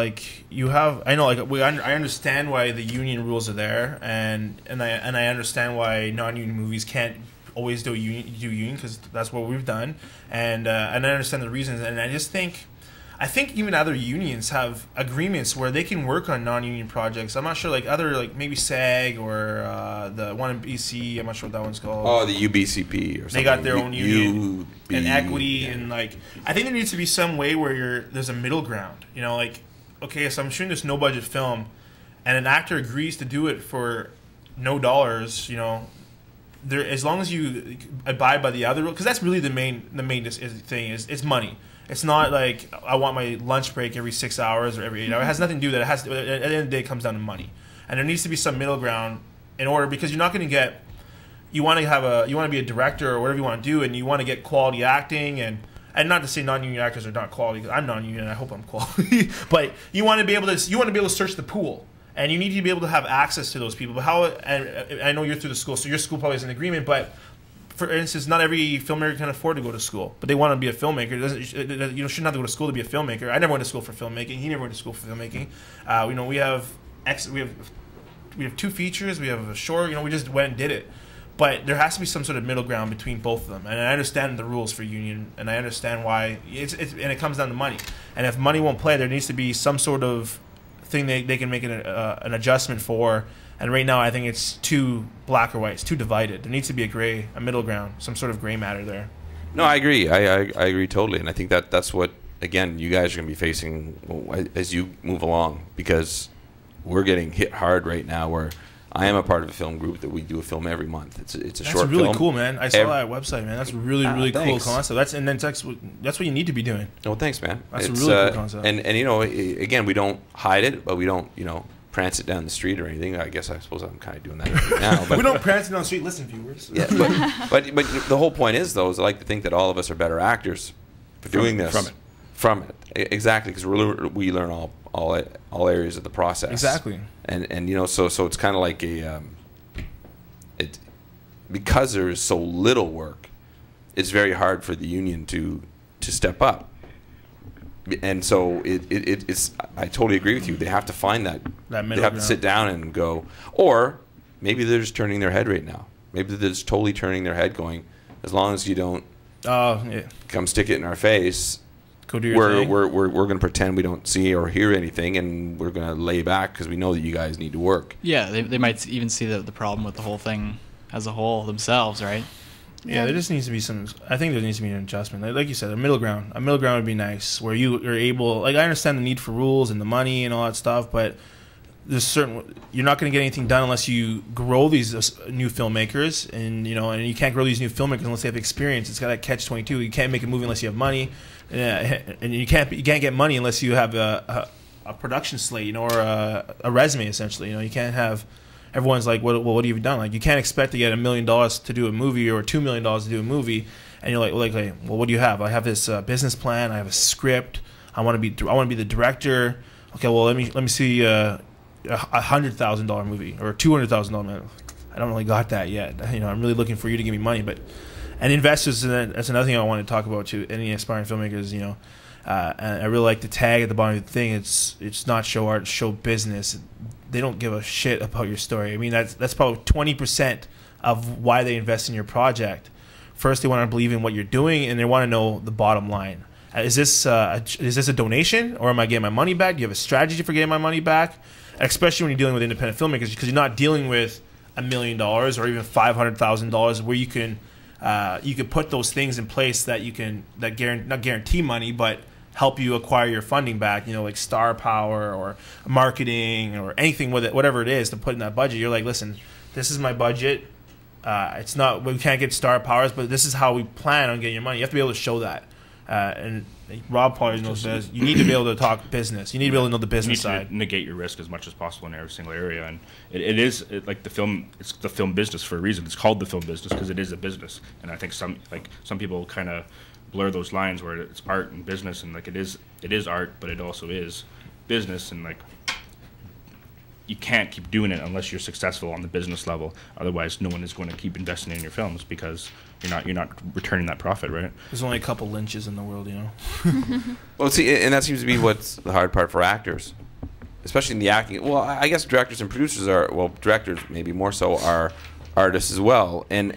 you have. I know, I understand why the union rules are there, and I understand why non-union movies can't always do union because that's what we've done, and I understand the reasons, and I think even other unions have agreements where they can work on non-union projects. I'm not sure, maybe SAG or the one in BC. I'm not sure what that one's called. Oh, the UBCP or something. They got their own union and equity, and I think there needs to be some way where there's a middle ground. Okay, so I'm shooting this no budget film, and an actor agrees to do it for no dollars. As long as you abide by the other rule, because that's really the main thing is it's money. It's not like I want my lunch break every 6 hours or every 8 hours. It has nothing to do with that. It has to, at the end of the day, it comes down to money, and there needs to be some middle ground in order, because you're not going to get. You want to be a director or whatever you want to do, and you want to get quality acting, and not to say non-union actors are not quality, because I'm non-union and I hope I'm quality, but you want to be able to search the pool. And you need to be able to have access to those people. But how? And I know you're through the school, so your school probably is in agreement. But for instance, not every filmmaker can afford to go to school, but they want to be a filmmaker. You shouldn't have to go to school to be a filmmaker. I never went to school for filmmaking. He never went to school for filmmaking. We have 2 features. We have a short. We just went and did it. But there has to be some sort of middle ground between both of them. And I understand the rules for union, and I understand why and it comes down to money. And if money won't play, there needs to be some sort of thing they can make an adjustment for. And right now, I think it's too black or white. It's too divided. There needs to be a middle ground, some sort of gray matter there. No, I agree. I agree totally, and I think that's what, again, you guys are going to be facing as you move along, because we're getting hit hard right now. Where I am a part of a film group that we do a film every month. It's a short film. That's really cool, man. I saw that website, man. That's really cool concept. That's what you need to be doing. Oh, thanks, man. That's a really cool concept. And again, we don't hide it, but we don't prance it down the street or anything. I suppose I'm kind of doing that right now. But we don't prance it down the street. Listen, viewers. Yeah, but the whole point is, though, is I like to think that all of us are better actors for doing this. From it. Exactly, because we learn all areas of the process. Exactly. And so it's kind of like because there is so little work, it's very hard for the union to step up. And so it's I totally agree with you. They have to find that middle. They have to sit down and go, or maybe they're just turning their head right now. Maybe they're just totally turning their head, going, as long as you don't come stick it in our face, go do your thing. We're going to pretend we don't see or hear anything, and we're going to lay back because we know that you guys need to work. Yeah, they might even see the problem with the whole thing as a whole themselves, right? Yeah, there just needs to be I think there needs to be an adjustment. Like you said, a middle ground. A middle ground would be nice, where you are able. Like, I understand the need for rules and the money and all that stuff, but you're not going to get anything done unless you grow these new filmmakers, and you can't grow these new filmmakers unless they have experience. It's got that catch-22. You can't make a movie unless you have money, and you can't get money unless you have a production slate, or a resume, essentially. You can't have. Everyone's like, what have you done? Like, you can't expect to get $1 million to do a movie or $2 million to do a movie, and you're like, well, what do you have? I have this business plan. I have a script. I want to be the director. Okay, well, let me see $100,000 movie or $200,000 movie. I don't really got that yet. I'm really looking for you to give me money, and investors. And that's another thing I want to talk about to any aspiring filmmakers. And I really like the tag at the bottom of the thing. It's not show art, it's show business. They don't give a shit about your story. I mean, that's probably 20% of why they invest in your project. First, they want to believe in what you're doing, and they want to know the bottom line. Is this a donation, or am I getting my money back? Do you have a strategy for getting my money back? Especially when you're dealing with independent filmmakers, because you're not dealing with $1 million or even $500,000, where you can put those things in place that not guarantee money, but help you acquire your funding back, like star power or marketing or anything with it, whatever it is to put in that budget. You're like, listen, this is my budget. It's not, we can't get star powers, but this is how we plan on getting your money. You have to be able to show that. And Rob probably knows this. You need to be able to talk business. You need to be able to know the business side. You need to negate your risk as much as possible in every single area. And it is like the film. It's the film business for a reason. It's called the film business because it is a business. And I think some people kind of blur those lines where it's art and business, and it is art, but it also is business, and you can't keep doing it unless you're successful on the business level. Otherwise, no one is going to keep investing in your films because you're not returning that profit, right? There's only a couple Lynches in the world, Well, see, and that seems to be what's the hard part for actors, especially in the acting. Well, I guess directors and producers directors maybe more so are artists as well, and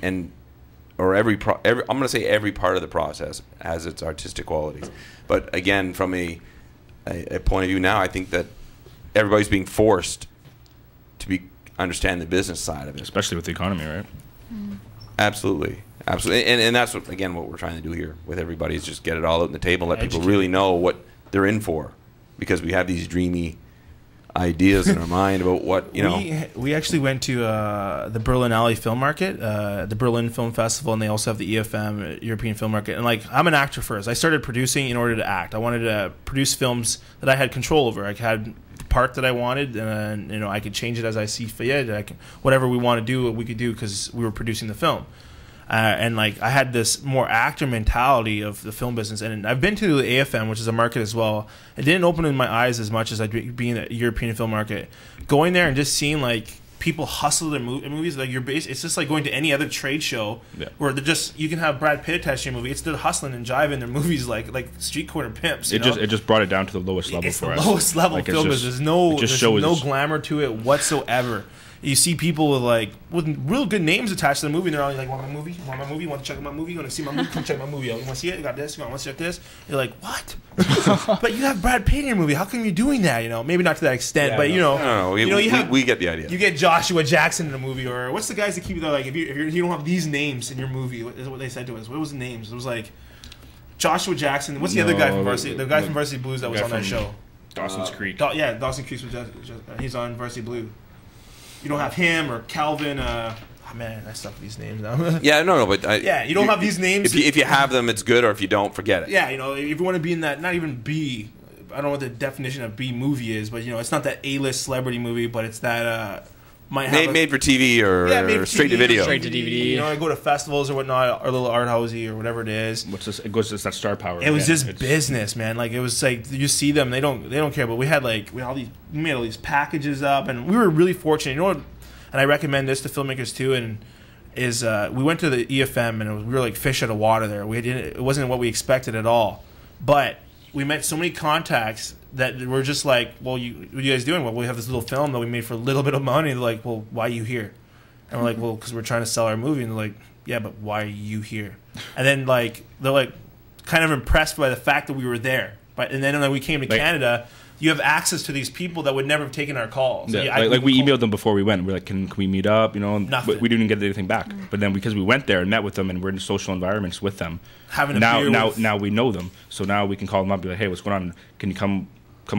I'm going to say every part of the process has its artistic qualities. But again, from a point of view now, I think that everybody's being forced to understand the business side of it, especially with the economy, right? Absolutely, and that's what we're trying to do here with everybody is just get it all out on the table, let people really know what they're in for, because we have these dreamy ideas in our mind about what We actually went to the Berlin Alley Film Market, the Berlin Film Festival, and they also have the EFM European Film Market. And I'm an actor first. I started producing in order to act. I wanted to produce films that I had control over. I had the part that I wanted, and I could change it as I see fit. Whatever we want to do, we could do because we were producing the film. And like I had this more actor mentality of the film business, and I've been to the AFM, which is a market as well. It didn't open in my eyes as much as I'd be in the European film market. Going there and just seeing like people hustle their movies, like it's just like going to any other trade show where they're just, you can have Brad Pitt attached to your movie. It's they're hustling and jiving their movies like street corner pimps. It just brought it down to the lowest level it's for the us. lowest level Like, film. it's There's just- no it just shows no it's- glamour to it whatsoever. You see people with real good names attached to the movie, and they're all like, "Want my movie? Want my movie? Want to check out my movie? Want to see my movie? Come check my movie out. You want to see it? You got this? You want to check this?" You're like, "What?" But you have Brad Pitt in your movie. How come you're doing that? You know, maybe not to that extent, but you know, No, we get the idea. you get Joshua Jackson in a movie, or what's the guys that keep like if you don't have these names in your movie, what is what they said to us? What was the names? It was like Joshua Jackson. What's the other guy from Varsity? The guy from Varsity Blues that was on that show. Dawson's Creek. Dawson Creek. He's on Varsity Blue. You don't have him or Calvin. Oh man, I suck at these names now. Yeah, no, but you don't have these names. If you have them, it's good, or if you don't, forget it. Yeah, you know, if you want to be in that, not even B. I don't know what the definition of B movie is, but you know, it's not that A-list celebrity movie, but it's that might have Made for TV or made for straight to TV, video. Straight to DVD. You know, I go to festivals or whatnot, or little art housey or whatever it is. It goes to that star power. It was again. just business, man. Like it was like you see them, they don't care. But we made all these packages up, and we were really fortunate. You know what? And I recommend this to filmmakers too. And we went to the EFM, and we were like fish out of water there. It wasn't what we expected at all, but we met so many contacts that were just like, well, what are you guys doing? Well, we have this little film that we made for a little bit of money. They're like, well, why are you here? And we're like, well, because we're trying to sell our movie. And they're like, yeah, but why are you here? And then like they're like kind of impressed by the fact that we were there. And then when we came to Canada, you have access to these people that would never have taken our calls. Yeah, like we emailed them before we went. We're like, can we meet up? You know, Nothing. We didn't get anything back. But then because we went there and met with them, and we're in social environments with them, Having a now beer with- now we know them. So now we can call them up and be like, hey, what's going on? Can you come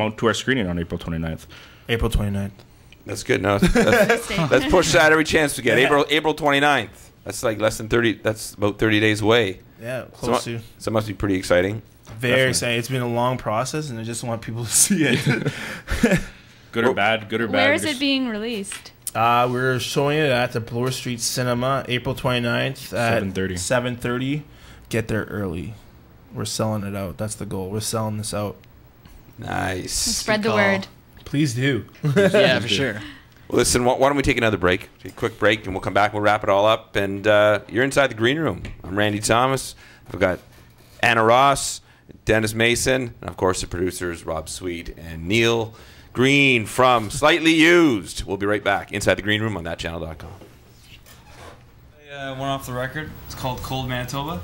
out to our screening on April 29th? April 29th. That's good. No, let's push that every chance we get. Yeah. April 29th. That's like less than 30. That's about 30 days away. Yeah, close to. So it must be pretty exciting. Very exciting. It's been a long process, and I just want people to see it. Good or bad? Good or bad? Where is it being released? We're showing it at the Bloor Street Cinema, April 29th at 7:30. 7:30. Get there early. We're selling it out. That's the goal. We're selling this out. Nice. Spread the call. word. Please do. Yeah, for sure. Well, listen, why don't we take another break? Take a quick break, and we'll come back. We'll wrap it all up. And you're inside the green room. I'm Randy Thomas. I've got Anna Ross, Dennis Mason, and of course the producers Rob Sweet and Neil Green from Slightly Used. We'll be right back inside the green room on thatchannel.com. One off the record. It's called Cold Manitoba.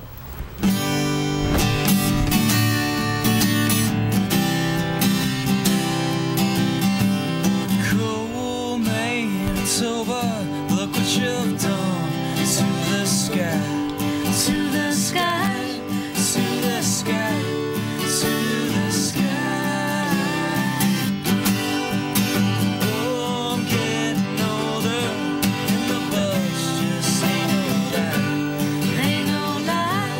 Cold Manitoba, look what you've done to the sky, to the sky, to the sky, to the sky. Oh, I'm getting older, and the bugs just ain't no lie. Ain't no lie.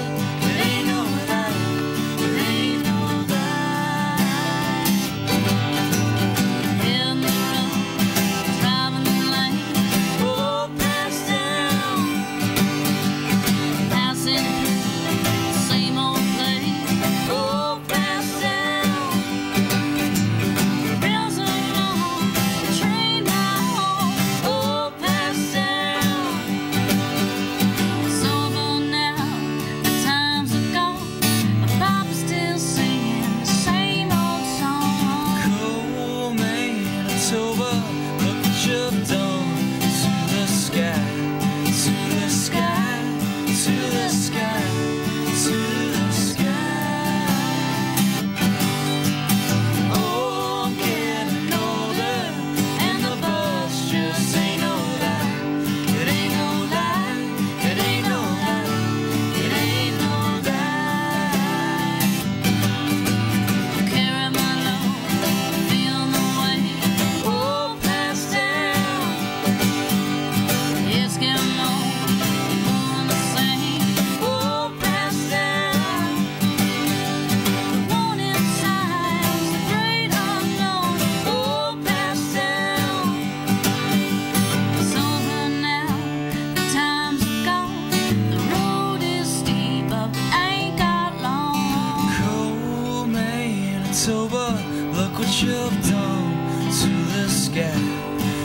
you've done to the sky,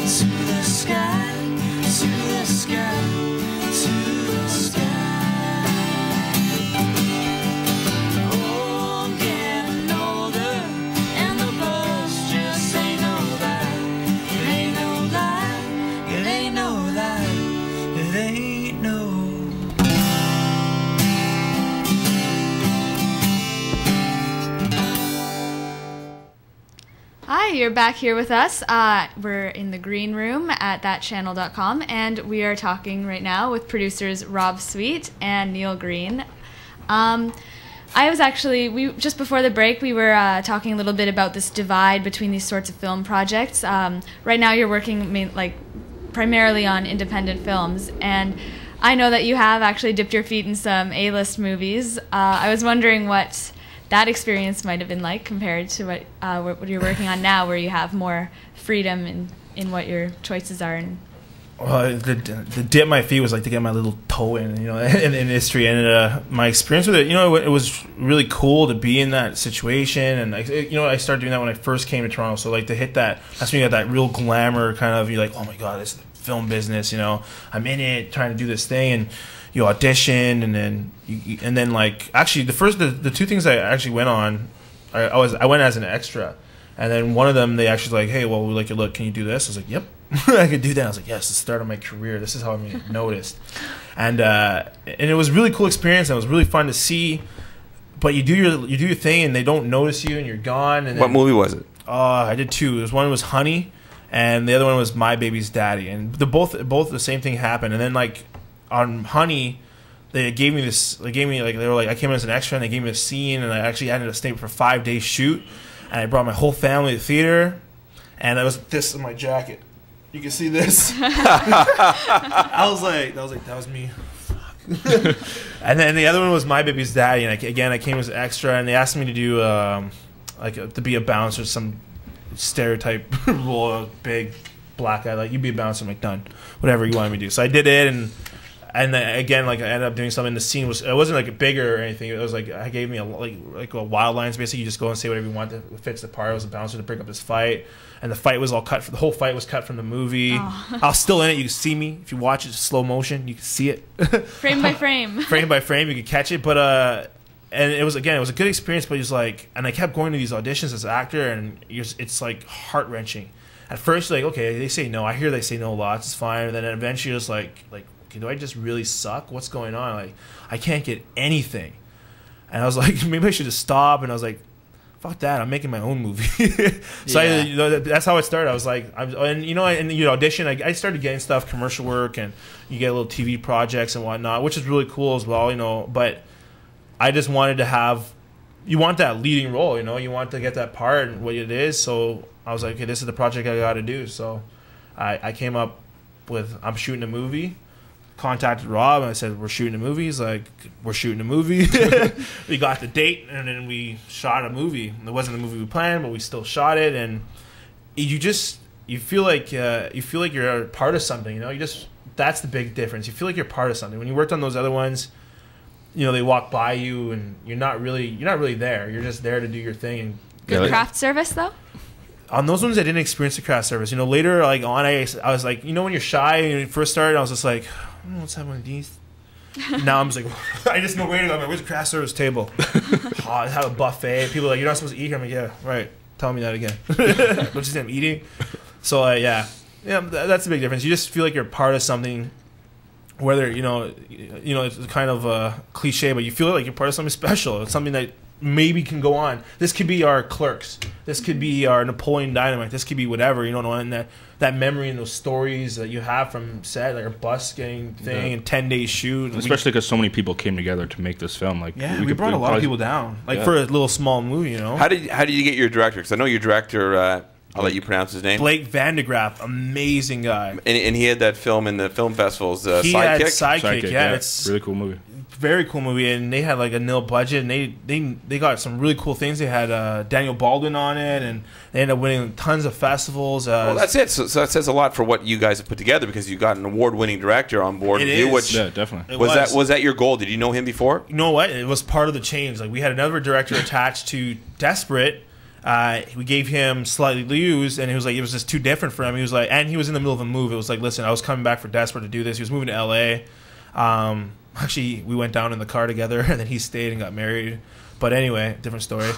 to the sky, to the sky, to the sky. Oh, I'm getting older, and the bus just ain't no lie. It ain't no lie, it ain't no lie, it ain't no. Hi, you're back here with us. We're in the green room at thatchannel.com, and we are talking right now with producers Rob Sweet and Neil Green. I was actually, just before the break, we were talking a little bit about this divide between these sorts of film projects. Right now, you're working primarily on independent films, and I know that you have actually dipped your feet in some A-list movies. I was wondering what that experience might have been like compared to what you're working on now, where you have more freedom in what your choices are. And the dip my feet was like to get my little toe in, in industry, and my experience with it, it was really cool to be in that situation, and I started doing that when I first came to Toronto. So like to hit that's when you got that real glamour kind of, you're like, oh my god, it's the film business, I'm in it, trying to do this thing, and you audition, and then like actually the two things I actually went on, I went as an extra, and then one of them they actually like, hey, well, we like your look, can you do this? I was like, yep. I could do that. I was like, yes, the start of my career. This is how I'm noticed, and it was a really cool experience. And it was really fun to see. But you do your thing, and they don't notice you, and you're gone. And what movie was it? I did two. One was Honey, and the other one was My Baby's Daddy. And both the same thing happened. And then like on Honey, they gave me they were like, I came in as an extra, and they gave me a scene, and I actually ended up staying for a 5-day shoot, and I brought my whole family to the theater, and this in my jacket. You can see this. I was like, that was me. And then the other one was My Baby's Daddy, and I came as an extra, and they asked me to do to be a bouncer, some stereotype role, big black guy, like, you be a bouncer. I'm like, done, whatever you wanted me to do. So I did it, and then, again, like, I ended up doing something. The scene it wasn't like bigger or anything. It was like, I gave me a wild lines. Basically, you just go and say whatever you want that fits the part. I was a bouncer to break up this fight, and the fight was all cut. The whole fight was cut from the movie. Oh. I was still in it. You can see me if you watch it slow motion. You can see it frame by frame. Frame by frame, you can catch it. But and it was a good experience. But it's like, and I kept going to these auditions as an actor, and it's like heart wrenching. At first, you're like, okay, they say no. I hear they say no lots. It's fine. And then eventually, it's like. Okay, do I just really suck? What's going on? Like, I can't get anything. And I was like, maybe I should just stop. And I was like, fuck that, I'm making my own movie. So yeah. That's how it started. I was like, and you audition. I started getting stuff, commercial work, and you get little TV projects and whatnot, which is really cool as well. But I just wanted to have. You want that leading role, You want to get that part and what it is. So I was like, okay, this is the project I got to do. So I came up with, I'm shooting a movie. Contacted Rob, and I said, we're shooting a movie. He's like, we're shooting a movie. We got the date, and then we shot a movie. It wasn't the movie we planned, but we still shot it. And you feel like you're a part of something. That's the big difference. You feel like you're part of something. When you worked on those other ones, they walk by you, and you're not really there. You're just there to do your thing. And Good craft service, though. On those ones, I didn't experience the craft service. Later, like on, I was like, when you're shy and you first started, I was just like, let's have one of these. Now I'm just like, I just know where to go. I'm like, where's the craft service table? I have a buffet. People are like, you're not supposed to eat here. I'm like, yeah, right. Tell me that again. Don't you say I'm eating? So yeah, that's the big difference. You just feel like you're part of something. Whether it's kind of a cliche, but you feel like you're part of something special. It's something that maybe can go on. This could be our Clerks. This could be our Napoleon Dynamite. This could be whatever, and that memory and those stories that you have from set, like a bus getting thing and 10 days shoot. Especially because so many people came together to make this film. Like, we brought a lot of people down, for a little small movie. How did you get your director? Because I know your director. I'll let you pronounce his name. Blake Van de Graaf, amazing guy. And he had that film in the film festivals. He had Sidekick. Yeah, it's really cool movie. Very cool movie, and they had like a nil budget, and they got some really cool things. They had Daniel Baldwin on it, and they ended up winning tons of festivals. Well, that's it. So that says a lot for what you guys have put together, because you got an award-winning director on board with you. Which, yeah, definitely. Was that your goal? Did you know him before? You know what? It was part of the change. Like, we had another director attached to Desperate. We gave him Slightly Used, and he was like, it was just too different for him. He was like, and he was in the middle of a move. It was like, listen, I was coming back for Desperate to do this. He was moving to LA. Actually, we went down in the car together, and then he stayed and got married. But anyway, different story.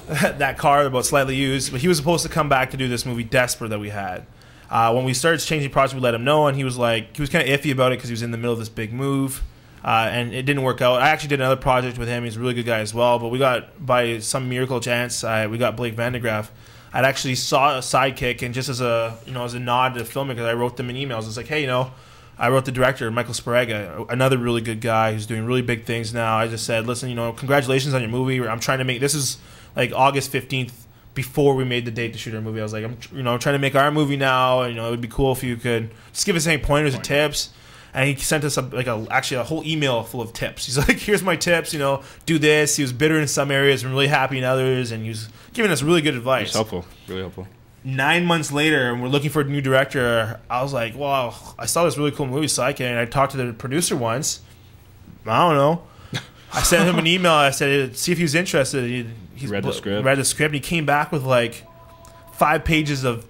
That car about Slightly Used, but he was supposed to come back to do this movie Desperate that we had. When we started changing projects, we let him know, and he was kind of iffy about it because he was in the middle of this big move, and it didn't work out. I actually did another project with him. He's a really good guy as well, but we got, by some miracle chance, we got Blake Vandegraff. I'd actually saw a Sidekick, and just as a nod to the filmmakers, I wrote them in emails. It's like, hey, I wrote the director, Michael Sparega, another really good guy who's doing really big things now. I just said, listen, congratulations on your movie. I'm trying to make, this is like August 15th, before we made the date to shoot our movie. I was like, I'm trying to make our movie now. It would be cool if you could just give us any pointers or tips. And he sent us actually a whole email full of tips. He's like, here's my tips, do this. He was bitter in some areas and really happy in others, and he was giving us really good advice. It's helpful, really helpful. 9 months later, and we're looking for a new director, I was like, wow, I saw this really cool movie, Sidekick, and I talked to the producer once. I don't know. I sent him an email. I said, see if he was interested. He read the script. And he came back with 5 pages of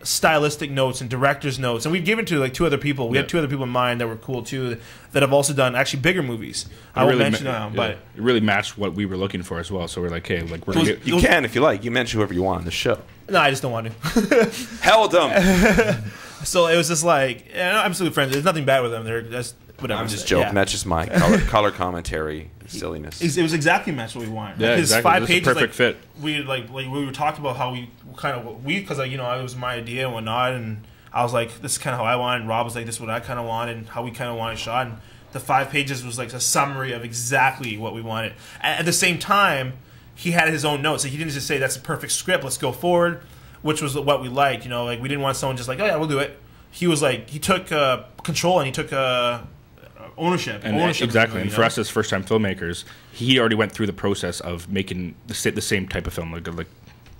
stylistic notes and director's notes. And we've given to 2 other people. We had 2 other people in mind that were cool too, that have also done actually bigger movies. I won't mention them, but it really matched what we were looking for as well. So we're like, hey, we're gonna get, you can if you like. You mention whoever you want on the show. No, I just don't want to. Held them. So it was just I'm absolutely friends. There's nothing bad with them. They're just whatever. I'm just joking. Yeah. That's just my color commentary silliness. It was exactly matched what we wanted. Yeah, his exactly. 5 This is a pages, perfect fit. We were talking about how because it was my idea and whatnot, and I was like, this is kind of how I want it, and Rob was like, this is what I kind of wanted, and how we kind of wanted shot, and the 5 pages was like a summary of exactly what we wanted. At the same time, he had his own notes. Like, he didn't just say, that's a perfect script, let's go forward, which was what we liked. We didn't want someone just like, oh yeah, we'll do it. He was like, he took control, and he took ownership. Exactly. And for us as first-time filmmakers, he already went through the process of making the same type of film, like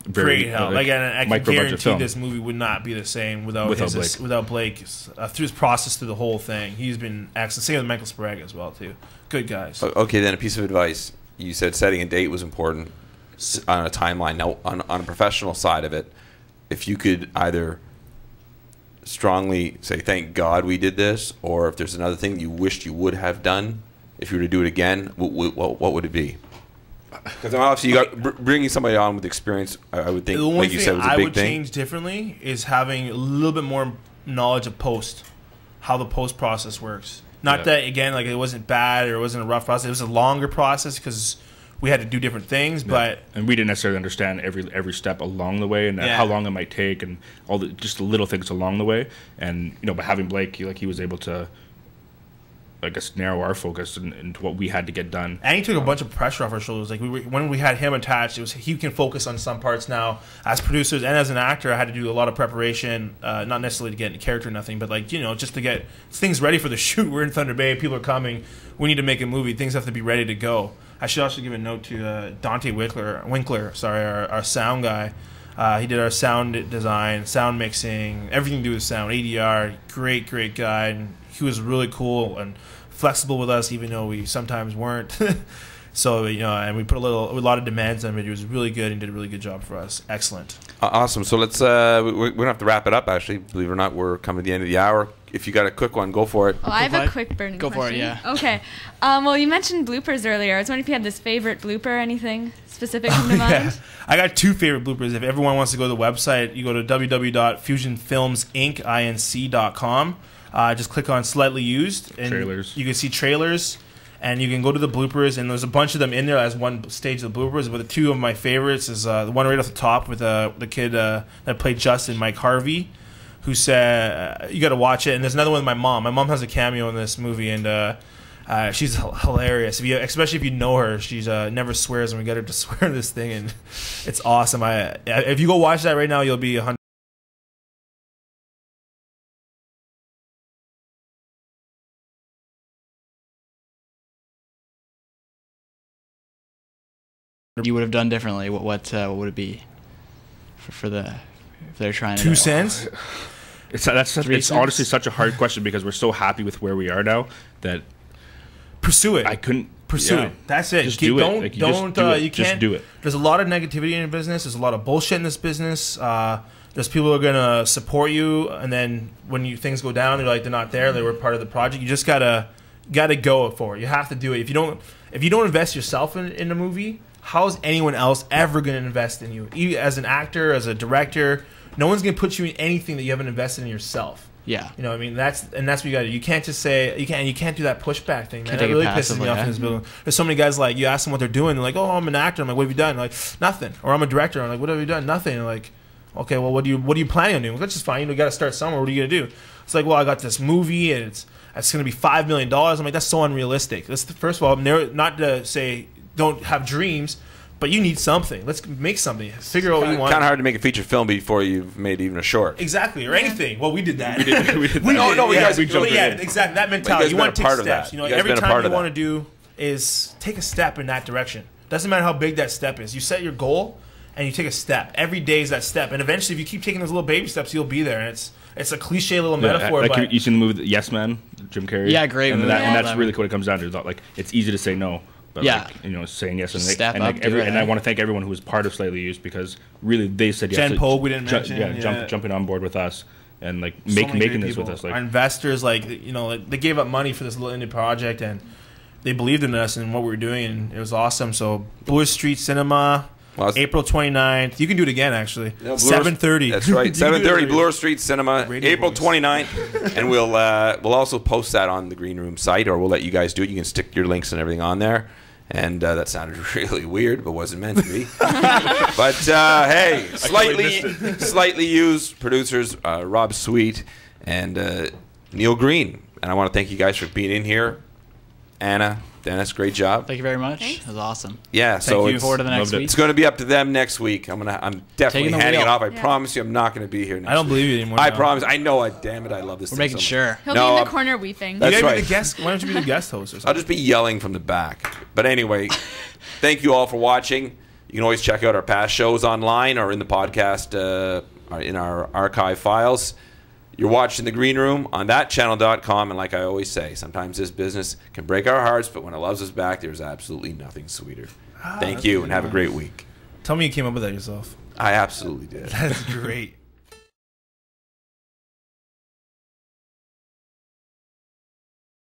very great help. And I can guarantee this movie would not be the same without Blake. Through his process through the whole thing, he's been excellent. Same with Michael Sparega as well too. Good guys. Okay, then a piece of advice. You said setting a date was important on a timeline. Now, on a professional side of it, if you could either strongly say thank God we did this, or if there's another thing you wished you would have done if you were to do it again, what would it be? Because obviously you got bringing somebody on with experience. I would think, like you said, was a big thing. I would change differently is having a little bit more knowledge of how the post process works. Not that again, it wasn't bad or it wasn't a rough process. It was a longer process because we had to do different things, but we didn't necessarily understand every step along the way and how long it might take and all just the little things along the way. And by having Blake, he was able to, I guess, narrow our focus into what we had to get done. And he took a bunch of pressure off our shoulders. When we had him attached, it was he can focus on some parts now. As producers and as an actor, I had to do a lot of preparation, not necessarily to get into character or nothing, but just to get things ready for the shoot. We're in Thunder Bay, people are coming. We need to make a movie. Things have to be ready to go. I should also give a note to Dante Winkler, our sound guy. He did our sound design, sound mixing, everything to do with sound, ADR. Great guy, and he was really cool and flexible with us, even though we sometimes weren't. So and we put a lot of demands on him. He was really good and did a really good job for us. Excellent. Awesome. So let's we're gonna have to wrap it up. Actually, believe it or not, we're coming to the end of the hour. If you got a quick one, go for it. Oh, I have a quick burning question. Go for it, yeah. Okay. Well, you mentioned bloopers earlier. I was wondering if you had this favorite blooper, anything specific come to mind? Yeah. I got 2 favorite bloopers. If everyone wants to go to the website, you go to www.fusionfilmsinc.com. Just click on Slightly Used. And trailers. You can see trailers, and you can go to the bloopers, and there's a bunch of them in there as one stage of the bloopers. But the 2 of my favorites is the one right off the top with the kid that played Justin, Mike Harvey, who said, you got to watch it. And there's another one with my mom. My mom has a cameo in this movie, and she's hilarious. Especially if you know her, she's never swears, and we get her to swear in this thing, and it's awesome. If you go watch that right now, you'll be 100. You would have done differently. What would it be for if they're trying 2 cents? It's honestly such a hard question because we're so happy with where we are now that pursue it. I couldn't pursue Yeah. it. That's it. Just do it. Don't Like, you don't just do it. you Just can't do it. There's a lot of negativity in your business. There's a lot of bullshit in this business. There's people who are gonna support you, and then when things go down, they're like they're not there. They were part of the project. You just gotta go for it. You have to do it. If you don't invest yourself in a movie, how is anyone else ever gonna invest in you? As an actor, as a director, no one's gonna put you in anything that you haven't invested in yourself. Yeah. You know what I mean? That's what you got to do. You can't just say, you can't do that pushback thing, man. Can't That take it really pisses passively, me off yeah. in this building. There's so many guys like, you ask them what they're doing, they're like, oh, I'm an actor. I'm like, what have you done? Like, nothing. Or I'm a director. I'm like, what have you done? Nothing. And like, okay, well, what are you planning on doing? Well, that's just fine. You got to start somewhere. What are you going to do? It's like, well, I got this movie and it's going to be $5 million. I'm like, that's so unrealistic. First of all, not to say don't have dreams, but you need something. Let's make something. Figure out what you want. Kind of hard to make a feature film before you've made even a short. Exactly, or anything. Well, we did that. We did that. No, you guys- we jumped yeah, in. exactly. That You mentality. guys You been want a to take part of steps. that. You know, You guys every been a time part you of want to that. do is take a step in that direction. Doesn't matter how big that step is. You set your goal and you take a step. Every day is that step, and eventually, if you keep taking those little baby steps, you'll be there. And it's a cliche little metaphor, like but you seen the movie Yes Man, Jim Carrey. Yeah, great And, movie. and that's Yeah. really what it comes down to. Is that, like, it's easy to say no, but Yeah. like, saying yes and Step and up, like do it, and I eh? want to thank everyone who was part of Slightly Used, because really they said yes. Jen to Pogue we didn't mention, yeah. jumping on board with us and like so many making great this with people. us. Like, Our investors, they gave up money for this little indie project, and they believed in us and what we were doing, and it was awesome. So, Bloor Street Cinema. Well, April 29th. You can do it again, actually. No, Bloor- 7:30. That's right. You can do it 7:30 earlier. Bloor Street Cinema, Radio April voice. 29th, and we'll also post that on the Green Room site, or we'll let you guys do it. You can stick your links and everything on there. And that sounded really weird, but wasn't meant to be. But hey, slightly used producers Rob Sweet and Neil Green, and I want to thank you guys for being in here. Anna, Dennis, great job. Thank you very much. Thanks. It was awesome. Yeah, so you. Looking forward to the next Loved it. week. it's going to be up to them next week. I'm definitely Taking the handing it wheel. off. I Yeah. promise you, I'm not going to be here next I don't week. believe you anymore. I now. promise. I know. Damn it, I love this. We're thing making so much. sure. He'll No, be in I'm- the corner weeping. That's You gotta right. be the guest. Why don't you be the guest host or I'll something? just be yelling from the back. But anyway, thank you all for watching. You can always check out our past shows online or in the podcast, in our archive files. You're watching The Green Room on thatchannel.com. And like I always say, sometimes this business can break our hearts, but when it loves us back, there's absolutely nothing sweeter. Thank you, and have a great week. Tell me you came up with that yourself. I absolutely did. That's great.